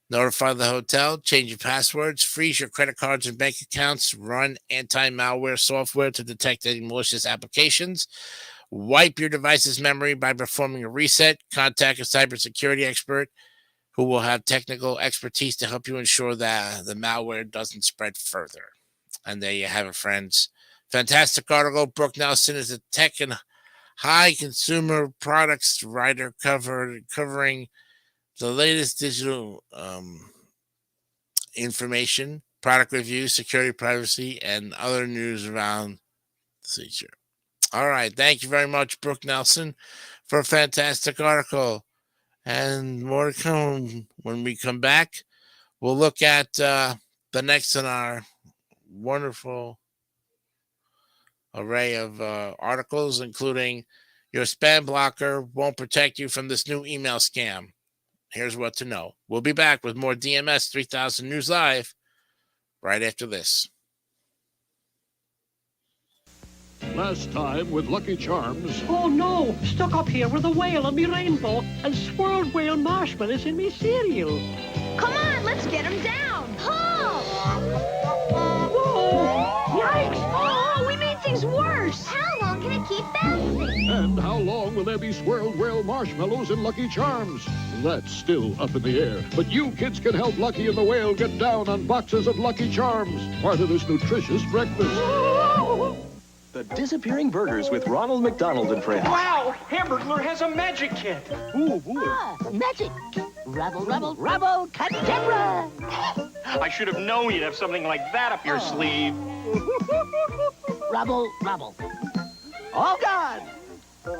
notify the hotel, change your passwords, freeze your credit cards and bank accounts, run anti-malware software to detect any malicious applications, wipe your device's memory by performing a reset, contact a cybersecurity expert who will have technical expertise to help you ensure that the malware doesn't spread further. And there you have it, friends. Fantastic article. Brooke Nelson is a tech and high consumer products writer covering the latest digital information, product reviews, security, privacy, and other news around the future. All right. Thank you very much, Brooke Nelson, for a fantastic article. And more to come when we come back. we'll look at the next in our wonderful array of articles, including your spam blocker won't protect you from this new email scam. Here's what to know. We'll be back with more DMS 3000 News Live right after this. Last time with Lucky Charms. Oh no, stuck up here with a whale on me rainbow and swirled whale marshmallows in me cereal. Come on, let's get him down. Pull! Whoa! Yikes! Oh, we made things worse. How long can it keep bouncing? And how long will there be swirled whale marshmallows in Lucky Charms? That's still up in the air. But you kids can help Lucky and the whale get down on boxes of Lucky Charms, part of this nutritious breakfast. The Disappearing Burgers with Ronald McDonald and Friends. Wow! Hamburglar has a magic kit. Ooh. Magic. Rubble, rubble, rubble, cadabra. I should have known you'd have something like that up your sleeve. Rubble, rubble. All gone.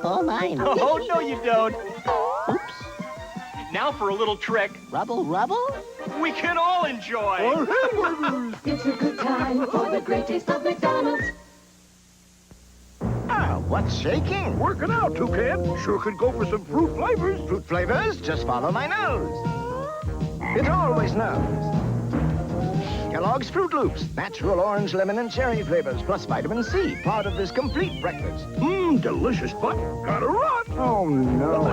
All mine. Oh, no, you don't. Oops. Now for a little trick. Rubble, rubble. We can all enjoy. It's a good time for the great taste of McDonald's. What's shaking? Working out, Toucan. Sure could go for some fruit flavors. Fruit flavors? Just follow my nose. It always knows. Kellogg's Fruit Loops. Natural orange, lemon, and cherry flavors, plus vitamin C. Part of this complete breakfast. Delicious, but gotta run. Oh, no.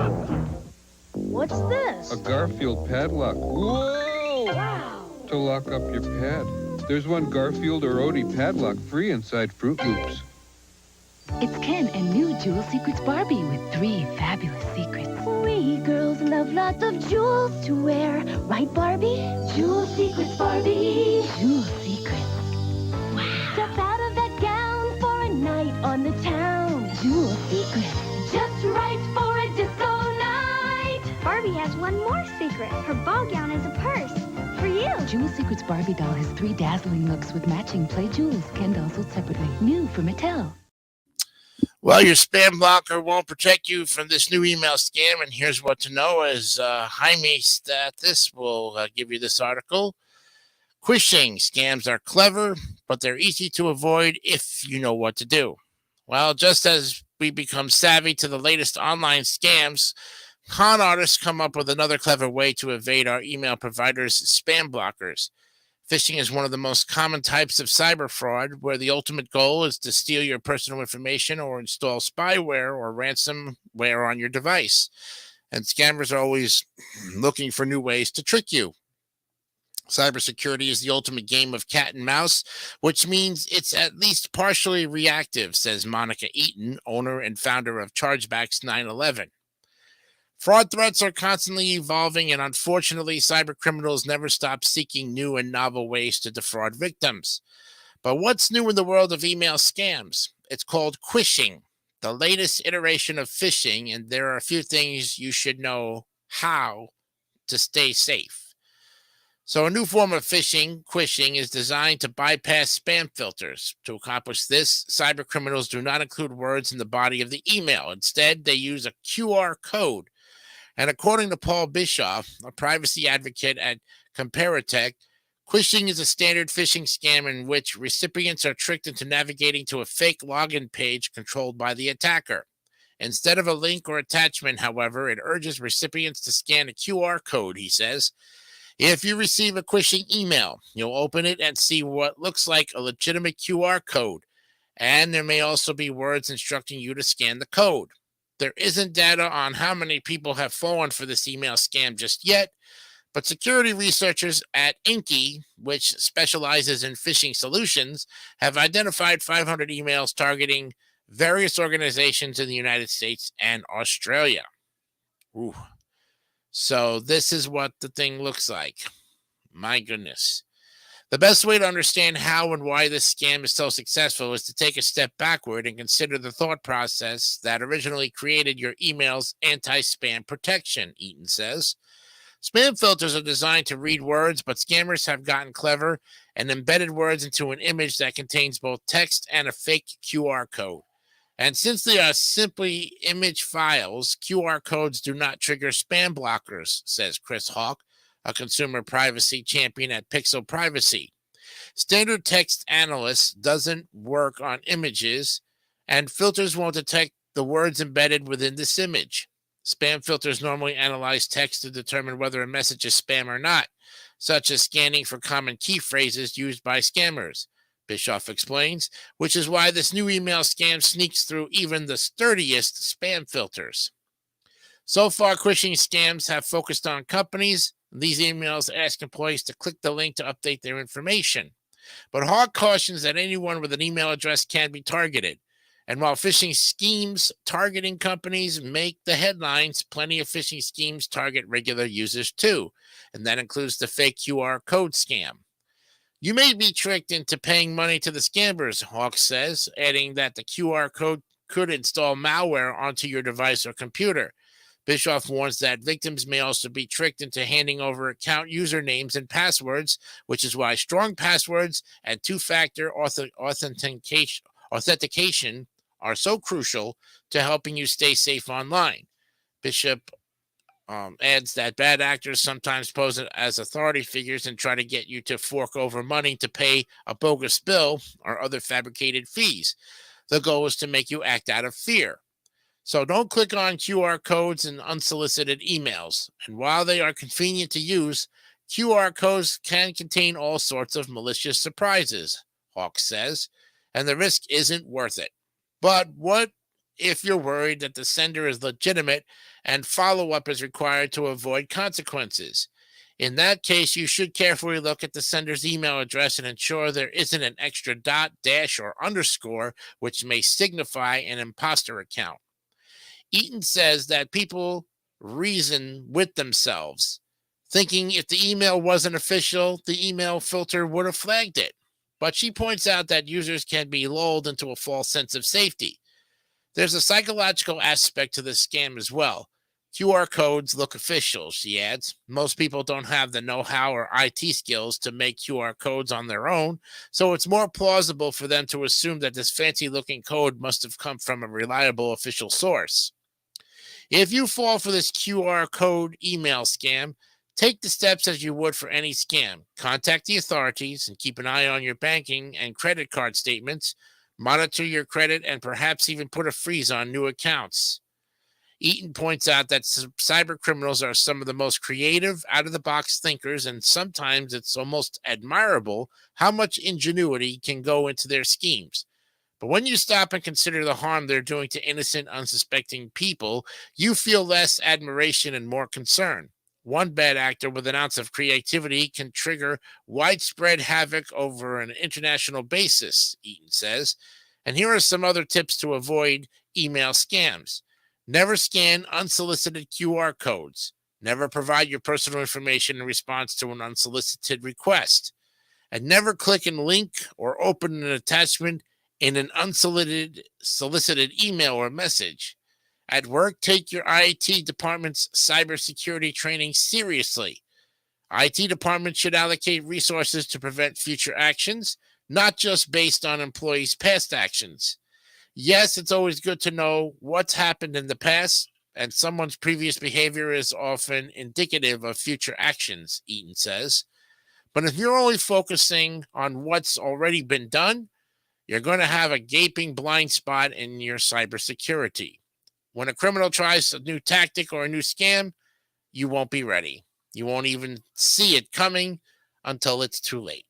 What's this? A Garfield padlock. Whoa! Wow. To lock up your pad. There's one Garfield or Odie padlock free inside Fruit Loops. It's Ken and new Jewel Secrets Barbie with 3 fabulous secrets. We girls love lots of jewels to wear. Right, Barbie? Jewel Secrets, Barbie. Jewel Secrets. Wow. Step out of that gown for a night on the town. Jewel Secrets. Just right for a disco night. Barbie has one more secret. Her ball gown is a purse. For you. Jewel Secrets Barbie doll has 3 dazzling looks with matching play jewels, Ken dolls sold separately. New from Mattel. Well, your spam blocker won't protect you from this new email scam, and here's what to know as Jaime Stathis will give you this article. Phishing scams are clever, but they're easy to avoid if you know what to do. Well, just as we become savvy to the latest online scams, con artists come up with another clever way to evade our email providers' spam blockers. Phishing is one of the most common types of cyber fraud, where the ultimate goal is to steal your personal information or install spyware or ransomware on your device. And scammers are always looking for new ways to trick you. Cybersecurity is the ultimate game of cat and mouse, which means it's at least partially reactive, says Monica Eaton, owner and founder of Chargebacks 911. Fraud threats are constantly evolving, and unfortunately, cyber criminals never stop seeking new and novel ways to defraud victims. But what's new in the world of email scams? It's called phishing, the latest iteration of phishing, and there are a few things you should know how to stay safe. So a new form of phishing is designed to bypass spam filters. To accomplish this, cyber criminals do not include words in the body of the email. Instead, they use a QR code. And according to Paul Bischoff, a privacy advocate at Comparatech, phishing is a standard phishing scam in which recipients are tricked into navigating to a fake login page controlled by the attacker. Instead of a link or attachment, however, it urges recipients to scan a QR code, he says. If you receive a phishing email, you'll open it and see what looks like a legitimate QR code, and there may also be words instructing you to scan the code. There isn't data on how many people have fallen for this email scam just yet, but security researchers at Inky, which specializes in phishing solutions, have identified 500 emails targeting various organizations in the United States and Australia. Ooh. So this is what the thing looks like. My goodness. The best way to understand how and why this scam is so successful is to take a step backward and consider the thought process that originally created your email's anti-spam protection, Eaton says. Spam filters are designed to read words, but scammers have gotten clever and embedded words into an image that contains both text and a fake QR code. And since they are simply image files, QR codes do not trigger spam blockers, says Chris Hawk, a consumer privacy champion at Pixel Privacy. Standard text analysis doesn't work on images, and filters won't detect the words embedded within this image. Spam filters normally analyze text to determine whether a message is spam or not, such as scanning for common key phrases used by scammers, Bischoff explains, which is why this new email scam sneaks through even the sturdiest spam filters. So far, phishing scams have focused on companies. These emails ask employees to click the link to update their information. But Hawk cautions that anyone with an email address can be targeted. And while phishing schemes targeting companies make the headlines, plenty of phishing schemes target regular users too. And that includes the fake QR code scam. You may be tricked into paying money to the scammers, Hawk says, adding that the QR code could install malware onto your device or computer. Bischoff warns that victims may also be tricked into handing over account usernames and passwords, which is why strong passwords and two-factor authentication are so crucial to helping you stay safe online. Bishop adds that bad actors sometimes pose as authority figures and try to get you to fork over money to pay a bogus bill or other fabricated fees. The goal is to make you act out of fear. So don't click on QR codes and unsolicited emails. And while they are convenient to use, QR codes can contain all sorts of malicious surprises, Hawk says, and the risk isn't worth it. But what if you're worried that the sender is legitimate and follow-up is required to avoid consequences? In that case, you should carefully look at the sender's email address and ensure there isn't an extra dot, dash, or underscore, which may signify an imposter account. Eaton says that people reason with themselves, thinking if the email wasn't official, the email filter would have flagged it. But she points out that users can be lulled into a false sense of safety. There's a psychological aspect to this scam as well. QR codes look official, she adds. Most people don't have the know-how or IT skills to make QR codes on their own, so it's more plausible for them to assume that this fancy-looking code must have come from a reliable official source. If you fall for this QR code email scam, take the steps as you would for any scam. Contact the authorities and keep an eye on your banking and credit card statements. Monitor your credit and perhaps even put a freeze on new accounts. Eaton points out that cyber criminals are some of the most creative, out-of-the-box thinkers, and sometimes it's almost admirable how much ingenuity can go into their schemes. But when you stop and consider the harm they're doing to innocent, unsuspecting people, you feel less admiration and more concern. One bad actor with an ounce of creativity can trigger widespread havoc over an international basis, Eaton says. And here are some other tips to avoid email scams. Never scan unsolicited QR codes. Never provide your personal information in response to an unsolicited request. And never click a link or open an attachment in an unsolicited email or message. At work, take your IT department's cybersecurity training seriously. IT departments should allocate resources to prevent future actions, not just based on employees' past actions. Yes, it's always good to know what's happened in the past, and someone's previous behavior is often indicative of future actions, Eaton says. But if you're only focusing on what's already been done, you're going to have a gaping blind spot in your cybersecurity. When a criminal tries a new tactic or a new scam, you won't be ready. You won't even see it coming until it's too late.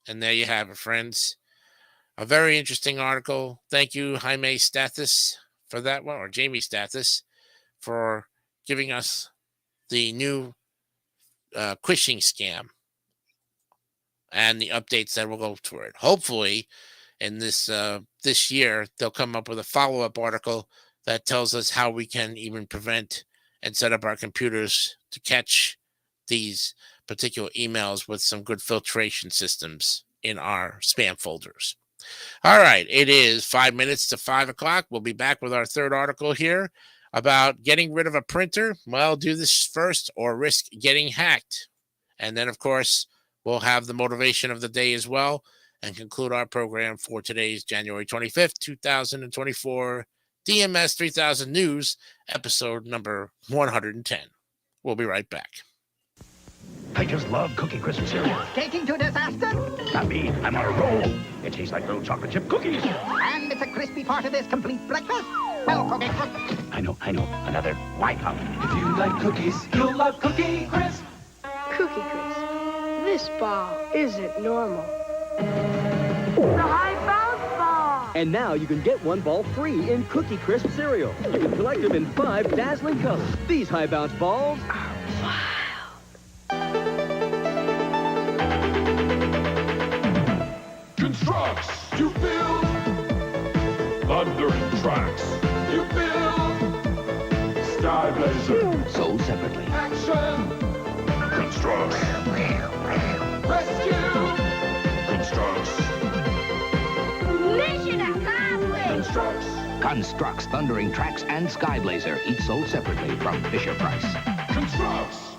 And there you have it, friends. A very interesting article. Thank you, Jaime Stathis, for that one, or Jamie Stathis, for giving us the new phishing scam and the updates that will go through it. Hopefully, in this year, they'll come up with a follow-up article that tells us how we can even prevent and set up our computers to catch these particular emails with some good filtration systems in our spam folders. All right, it is 5 minutes to 5 o'clock. We'll be back with our third article here about getting rid of a printer. Well, do this first or risk getting hacked. And then, of course, we'll have the motivation of the day as well and conclude our program for today's January 25th, 2024 DMS 3000 News, episode number 110. We'll be right back. I just love Cookie Crisp cereal. Skating to disaster? Not me. I'm on a roll. It tastes like little chocolate chip cookies. And it's a crispy part of this complete breakfast? Well, Cookie Crisp. I know. Another white cup. If you like cookies, you'll love Cookie Crisp. Cookie Crisp. This ball isn't normal. The high bounce ball. And now you can get one ball free in Cookie Crisp cereal. You can collect them in 5 dazzling colors. These high bounce balls are Constructs, you build. Thundering tracks, you build. Sky Blazer, Sold separately. action. Constructs, rescue. Constructs, Mission accomplished. constructs. Constructs, Thundering Tracks, and Sky Blazer, each sold separately from Fisher-Price. Constructs.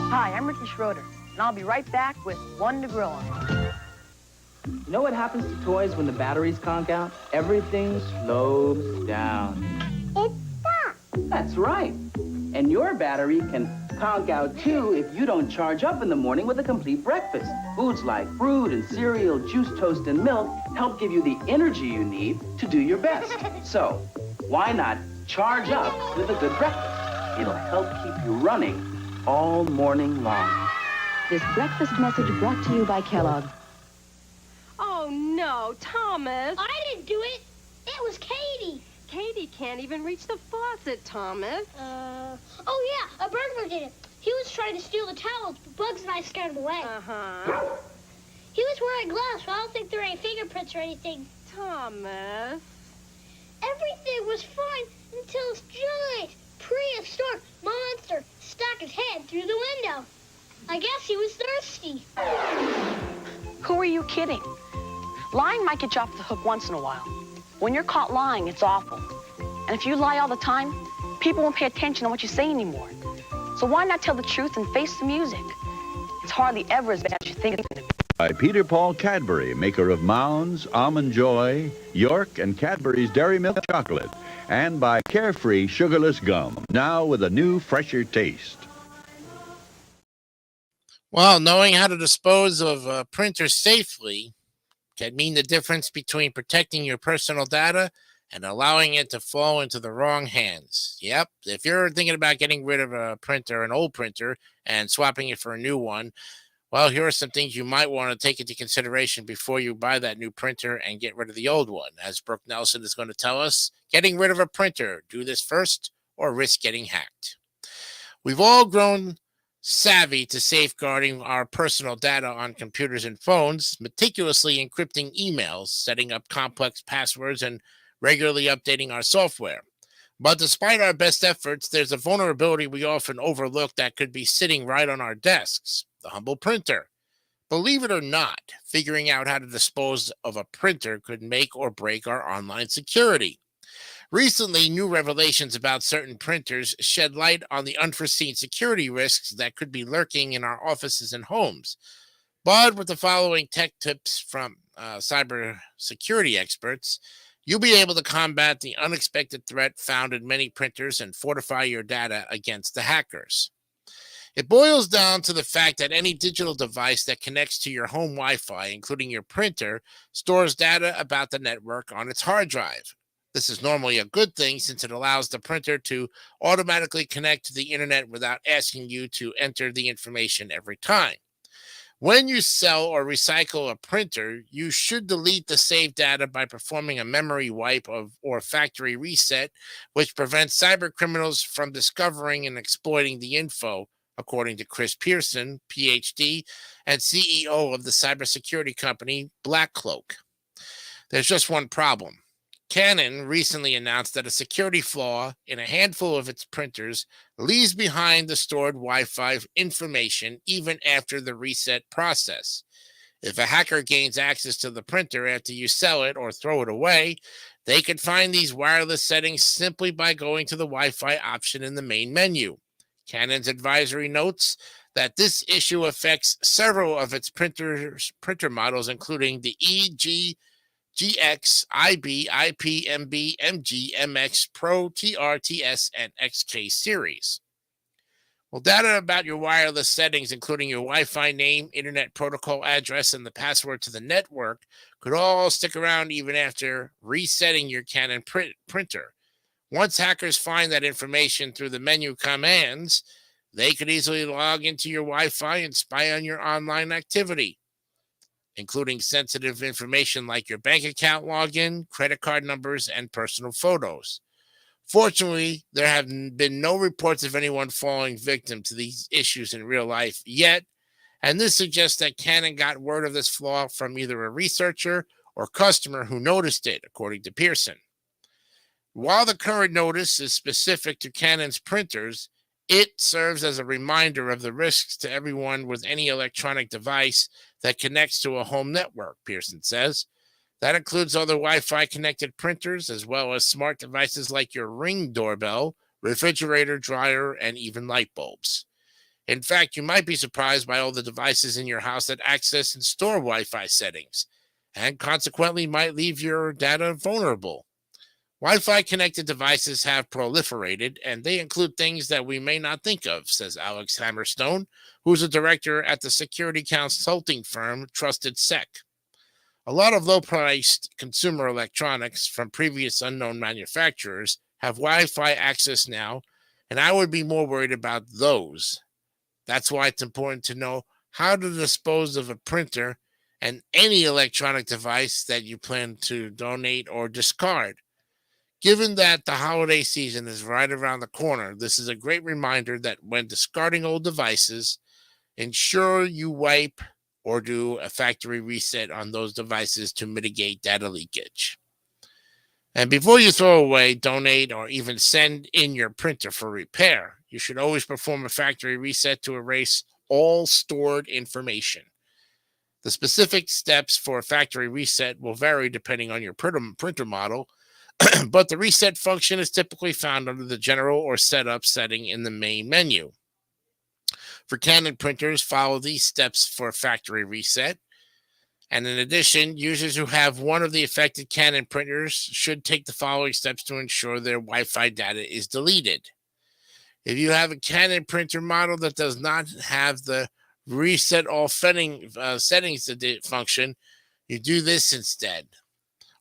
Hi, I'm Ricky Schroeder, and I'll be right back with one to grill on. You know what happens to toys when the batteries conk out? Everything slows down. It stops. That's right. And your battery can conk out too if you don't charge up in the morning with a complete breakfast. Foods like fruit and cereal, juice, toast, and milk help give you the energy you need to do your best. So, why not charge up with a good breakfast? It'll help keep you running all morning long. This breakfast message brought to you by Kellogg. Oh, no, Thomas. I didn't do it. It was Katie. Katie can't even reach the faucet, Thomas. Oh yeah, a burglar did it. He was trying to steal the towels, but Bugs and I scared him away. Uh-huh. He was wearing gloves, so I don't think there are any fingerprints or anything. Thomas. Everything was fine until this giant prehistoric monster stuck his head through the window. I guess he was thirsty. Who are you kidding? Lying might get you off the hook once in a while. When you're caught lying, it's awful. And if you lie all the time, people won't pay attention to what you say anymore. So why not tell the truth and face the music? It's hardly ever as bad as you think it's going to be. By Peter Paul Cadbury, maker of Mounds, Almond Joy, York, and Cadbury's Dairy Milk Chocolate. And by Carefree Sugarless Gum, now with a new, fresher taste. Well, knowing how to dispose of a printer safely can mean the difference between protecting your personal data and allowing it to fall into the wrong hands. Yep, if you're thinking about getting rid of a printer, an old printer, and swapping it for a new one, well, here are some things you might want to take into consideration before you buy that new printer and get rid of the old one. As Brooke Nelson is going to tell us, getting rid of a printer, do this first or risk getting hacked. We've all grown savvy to safeguarding our personal data on computers and phones, meticulously encrypting emails, setting up complex passwords, and regularly updating our software. But despite our best efforts, there's a vulnerability we often overlook that could be sitting right on our desks: the humble printer. Believe it or not, figuring out how to dispose of a printer could make or break our online security. Recently, new revelations about certain printers shed light on the unforeseen security risks that could be lurking in our offices and homes. But with the following tech tips from cybersecurity experts, you'll be able to combat the unexpected threat found in many printers and fortify your data against the hackers. It boils down to the fact that any digital device that connects to your home Wi-Fi, including your printer, stores data about the network on its hard drive. This is normally a good thing since it allows the printer to automatically connect to the internet without asking you to enter the information every time. When you sell or recycle a printer, you should delete the saved data by performing a memory wipe or factory reset, which prevents cyber criminals from discovering and exploiting the info, according to Chris Pearson, PhD, and CEO of the cybersecurity company BlackCloak. There's just one problem. Canon recently announced that a security flaw in a handful of its printers leaves behind the stored Wi-Fi information even after the reset process. If a hacker gains access to the printer after you sell it or throw it away, they could find these wireless settings simply by going to the Wi-Fi option in the main menu. Canon's advisory notes that this issue affects several of its printer models, including the EG, GX, IB, IP, MB, MG, MX, Pro, TR, TS, and XK series. Well, data about your wireless settings, including your Wi-Fi name, internet protocol address, and the password to the network, could all stick around even after resetting your Canon printer. Once hackers find that information through the menu commands, they could easily log into your Wi-Fi and spy on your online activity, including sensitive information like your bank account login, credit card numbers, and personal photos. Fortunately, there have been no reports of anyone falling victim to these issues in real life yet, and this suggests that Canon got word of this flaw from either a researcher or customer who noticed it, according to Pearson. While the current notice is specific to Canon's printers, it serves as a reminder of the risks to everyone with any electronic device that connects to a home network, Pearson says. That includes other Wi-Fi connected printers, as well as smart devices like your Ring doorbell, refrigerator, dryer, and even light bulbs. In fact, you might be surprised by all the devices in your house that access and store Wi-Fi settings, and consequently might leave your data vulnerable. Wi-Fi connected devices have proliferated, and they include things that we may not think of, says Alex Hammerstone, who's a director at the security consulting firm Trusted Sec. A lot of low-priced consumer electronics from previous unknown manufacturers have Wi-Fi access now, and I would be more worried about those. That's why it's important to know how to dispose of a printer and any electronic device that you plan to donate or discard. Given that the holiday season is right around the corner, this is a great reminder that when discarding old devices, ensure you wipe or do a factory reset on those devices to mitigate data leakage. And before you throw away, donate, or even send in your printer for repair, you should always perform a factory reset to erase all stored information. The specific steps for a factory reset will vary depending on your printer model, but the reset function is typically found under the general or setup setting in the main menu. For Canon printers, follow these steps for a factory reset. And in addition, users who have one of the affected Canon printers should take the following steps to ensure their Wi-Fi data is deleted. If you have a Canon printer model that does not have the reset all settings function, you do this instead.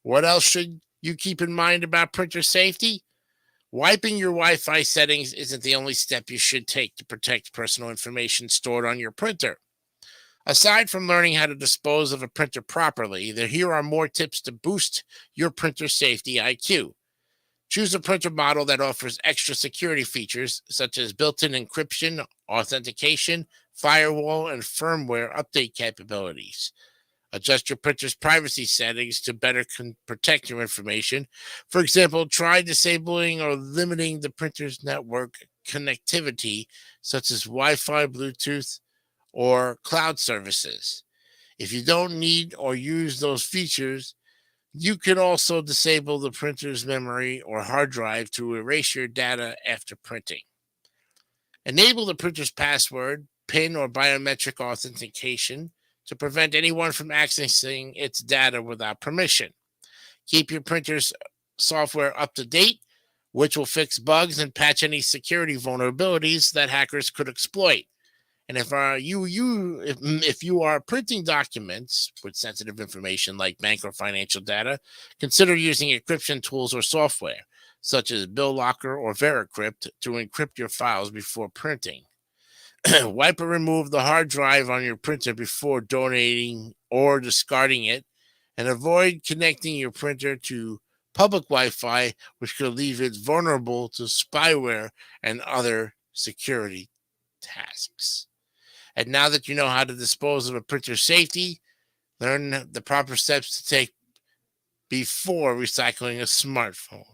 What else should you keep in mind about printer safety? Wiping your Wi-Fi settings isn't the only step you should take to protect personal information stored on your printer. Aside from learning how to dispose of a printer properly, here are more tips to boost your printer safety IQ. Choose a printer model that offers extra security features such as built-in encryption, authentication, firewall, and firmware update capabilities. Adjust your printer's privacy settings to better protect your information. For example, try disabling or limiting the printer's network connectivity, such as Wi-Fi, Bluetooth, or cloud services. If you don't need or use those features, you can also disable the printer's memory or hard drive to erase your data after printing. Enable the printer's password, PIN, or biometric authentication to prevent anyone from accessing its data without permission. Keep your printer's software up to date, which will fix bugs and patch any security vulnerabilities that hackers could exploit. And if you are printing documents with sensitive information like bank or financial data, consider using encryption tools or software, such as BillLocker or VeraCrypt, to encrypt your files before printing. Wipe or remove the hard drive on your printer before donating or discarding it, and avoid connecting your printer to public Wi-Fi, which could leave it vulnerable to spyware and other security tasks. And now that you know how to dispose of a printer's safety, learn the proper steps to take before recycling a smartphone.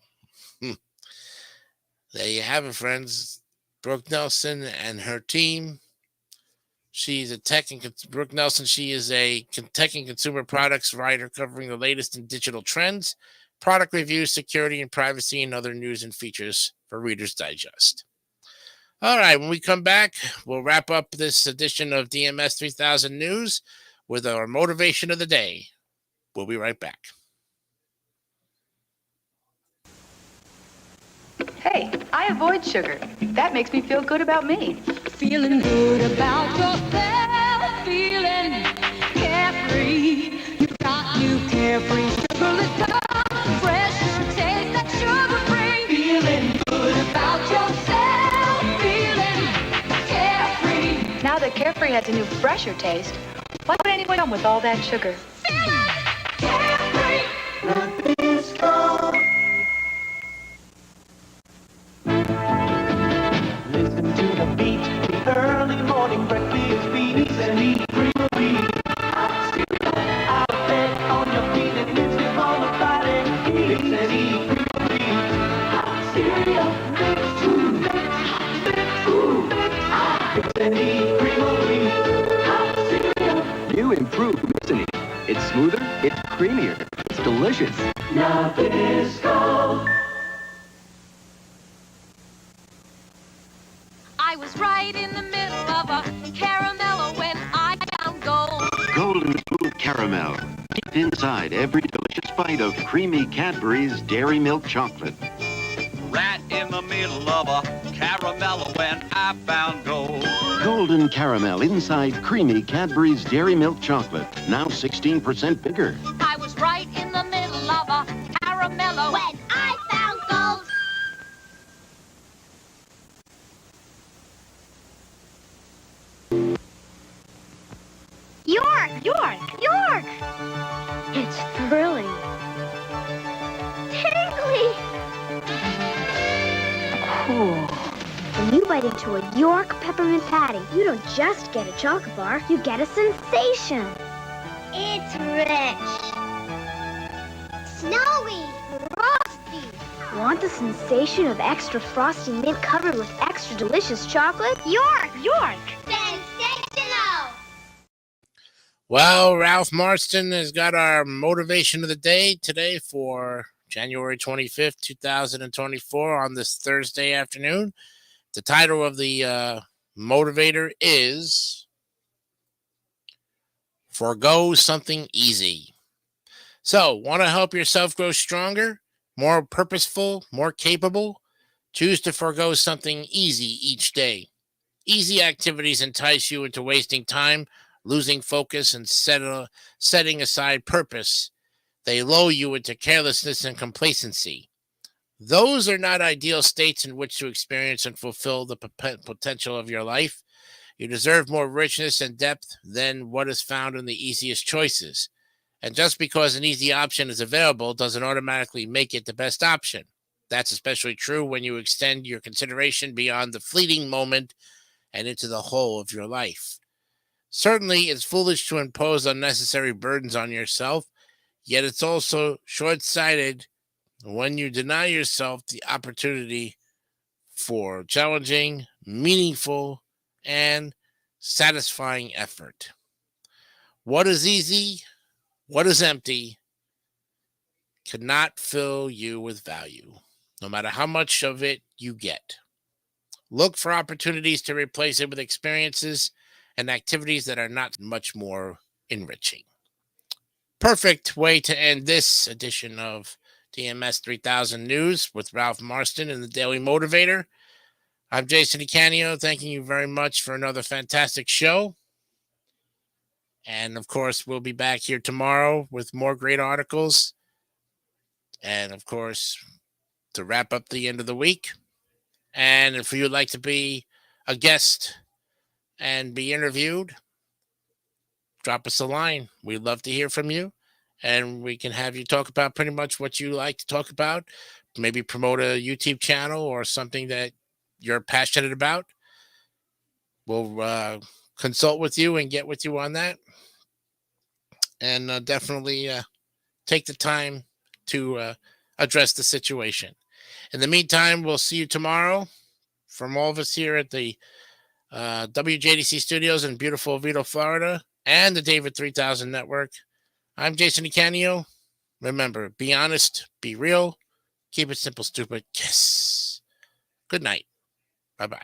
There you have it, friends. Brooke Nelson and her team. She's a Brooke Nelson, she is a tech and consumer products writer covering the latest in digital trends, product reviews, security and privacy, and other news and features for Reader's Digest. All right, when we come back, we'll wrap up this edition of DMS 3000 News with our motivation of the day. We'll be right back. Hey, I avoid sugar. That makes me feel good about me. Feeling good about yourself, feeling carefree. You've got new carefree sugarless gum, fresher taste that's sugar-free. Feeling good about yourself, feeling carefree. Now that Carefree has a new, fresher taste, why would anyone come with all that sugar? Listen to the beat, the early morning breakfast beats and eat creamery. Out there on your feet and mix it all the body. Mix and eat creamery. Cereal, mix food, mix food. Mix and eat creamery. Cereal. New improved Mixiny. It's smoother, it's creamier, it's delicious. Nabisco. I was right in the middle of a caramello when I found gold. Golden smooth caramel. Deep inside every delicious bite of creamy Cadbury's Dairy Milk Chocolate. Right in the middle of a caramello when I found gold. Golden caramel inside creamy Cadbury's Dairy Milk Chocolate. Now 16% bigger. I was right in the middle of a caramello when I found gold. York! York! York! It's thrilling. Tingly! Cool. When you bite into a York peppermint patty, you don't just get a chocolate bar, you get a sensation. It's rich. Snowy. Frosty. Want the sensation of extra frosty mint covered with extra delicious chocolate? York! York! Sensational! Well, Ralph Marston has got our motivation of the day today for January 25th, 2024 on this Thursday afternoon. The title of the motivator is Forgo Something Easy. So, want to help yourself grow stronger, more purposeful, more capable? Choose to forgo something easy each day. Easy activities entice you into wasting time, losing focus, and setting aside purpose. They lull you into carelessness and complacency. Those are not ideal states in which to experience and fulfill the potential of your life. You deserve more richness and depth than what is found in the easiest choices. And just because an easy option is available doesn't automatically make it the best option. That's especially true when you extend your consideration beyond the fleeting moment and into the whole of your life. Certainly, it's foolish to impose unnecessary burdens on yourself, yet it's also short-sighted when you deny yourself the opportunity for challenging, meaningful, and satisfying effort. What is easy, what is empty, cannot fill you with value, no matter how much of it you get. Look for opportunities to replace it with experiences and activities that are not much more enriching. Perfect way to end this edition of DMS 3000 News with Ralph Marston and the Daily Motivator. I'm Jason DeCanio, thanking you very much for another fantastic show. And, of course, we'll be back here tomorrow with more great articles. And, of course, to wrap up the end of the week. And if you'd like to be a guest and be interviewed, drop us a line. We'd love to hear from you. And we can have you talk about pretty much what you like to talk about. Maybe promote a YouTube channel or something that you're passionate about. We'll consult with you and get with you on that. And definitely take the time to address the situation. In the meantime, we'll see you tomorrow from all of us here at the WJDC studios in beautiful Oviedo, Florida, and the David 3000 Network. I'm Jason DeCanio. Remember, be honest, be real, keep it simple, stupid. Kiss. Good night. Bye-bye.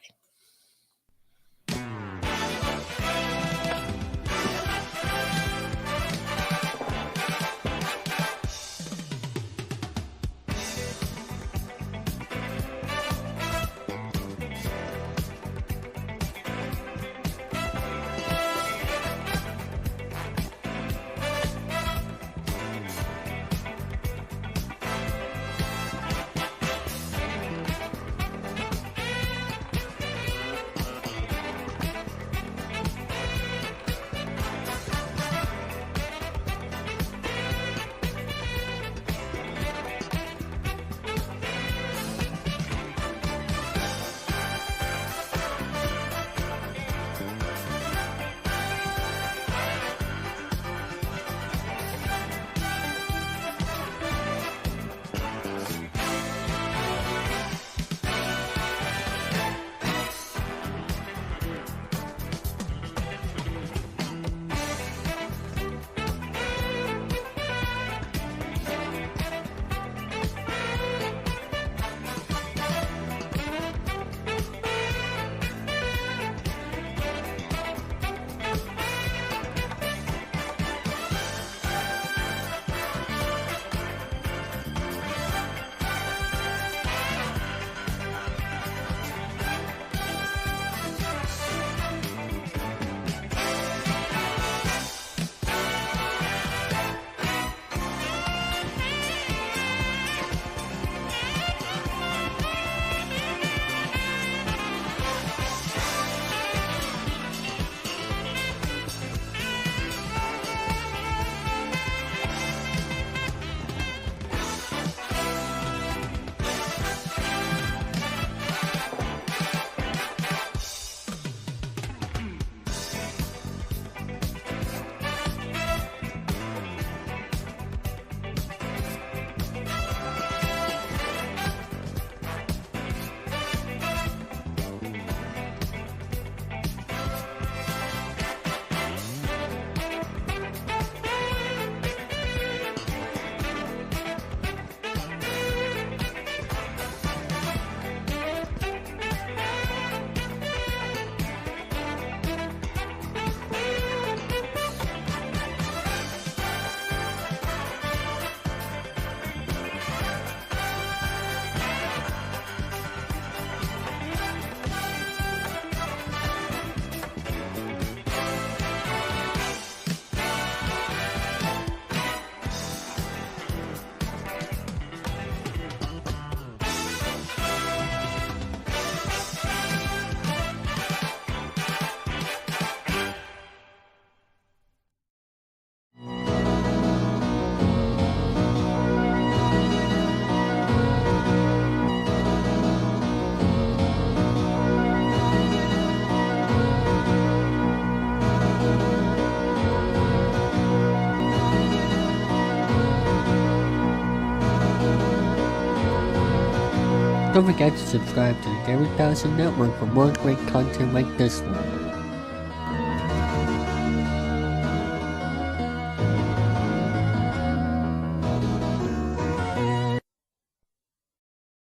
Don't forget to subscribe to the Gary Dawson Network for more great content like this one.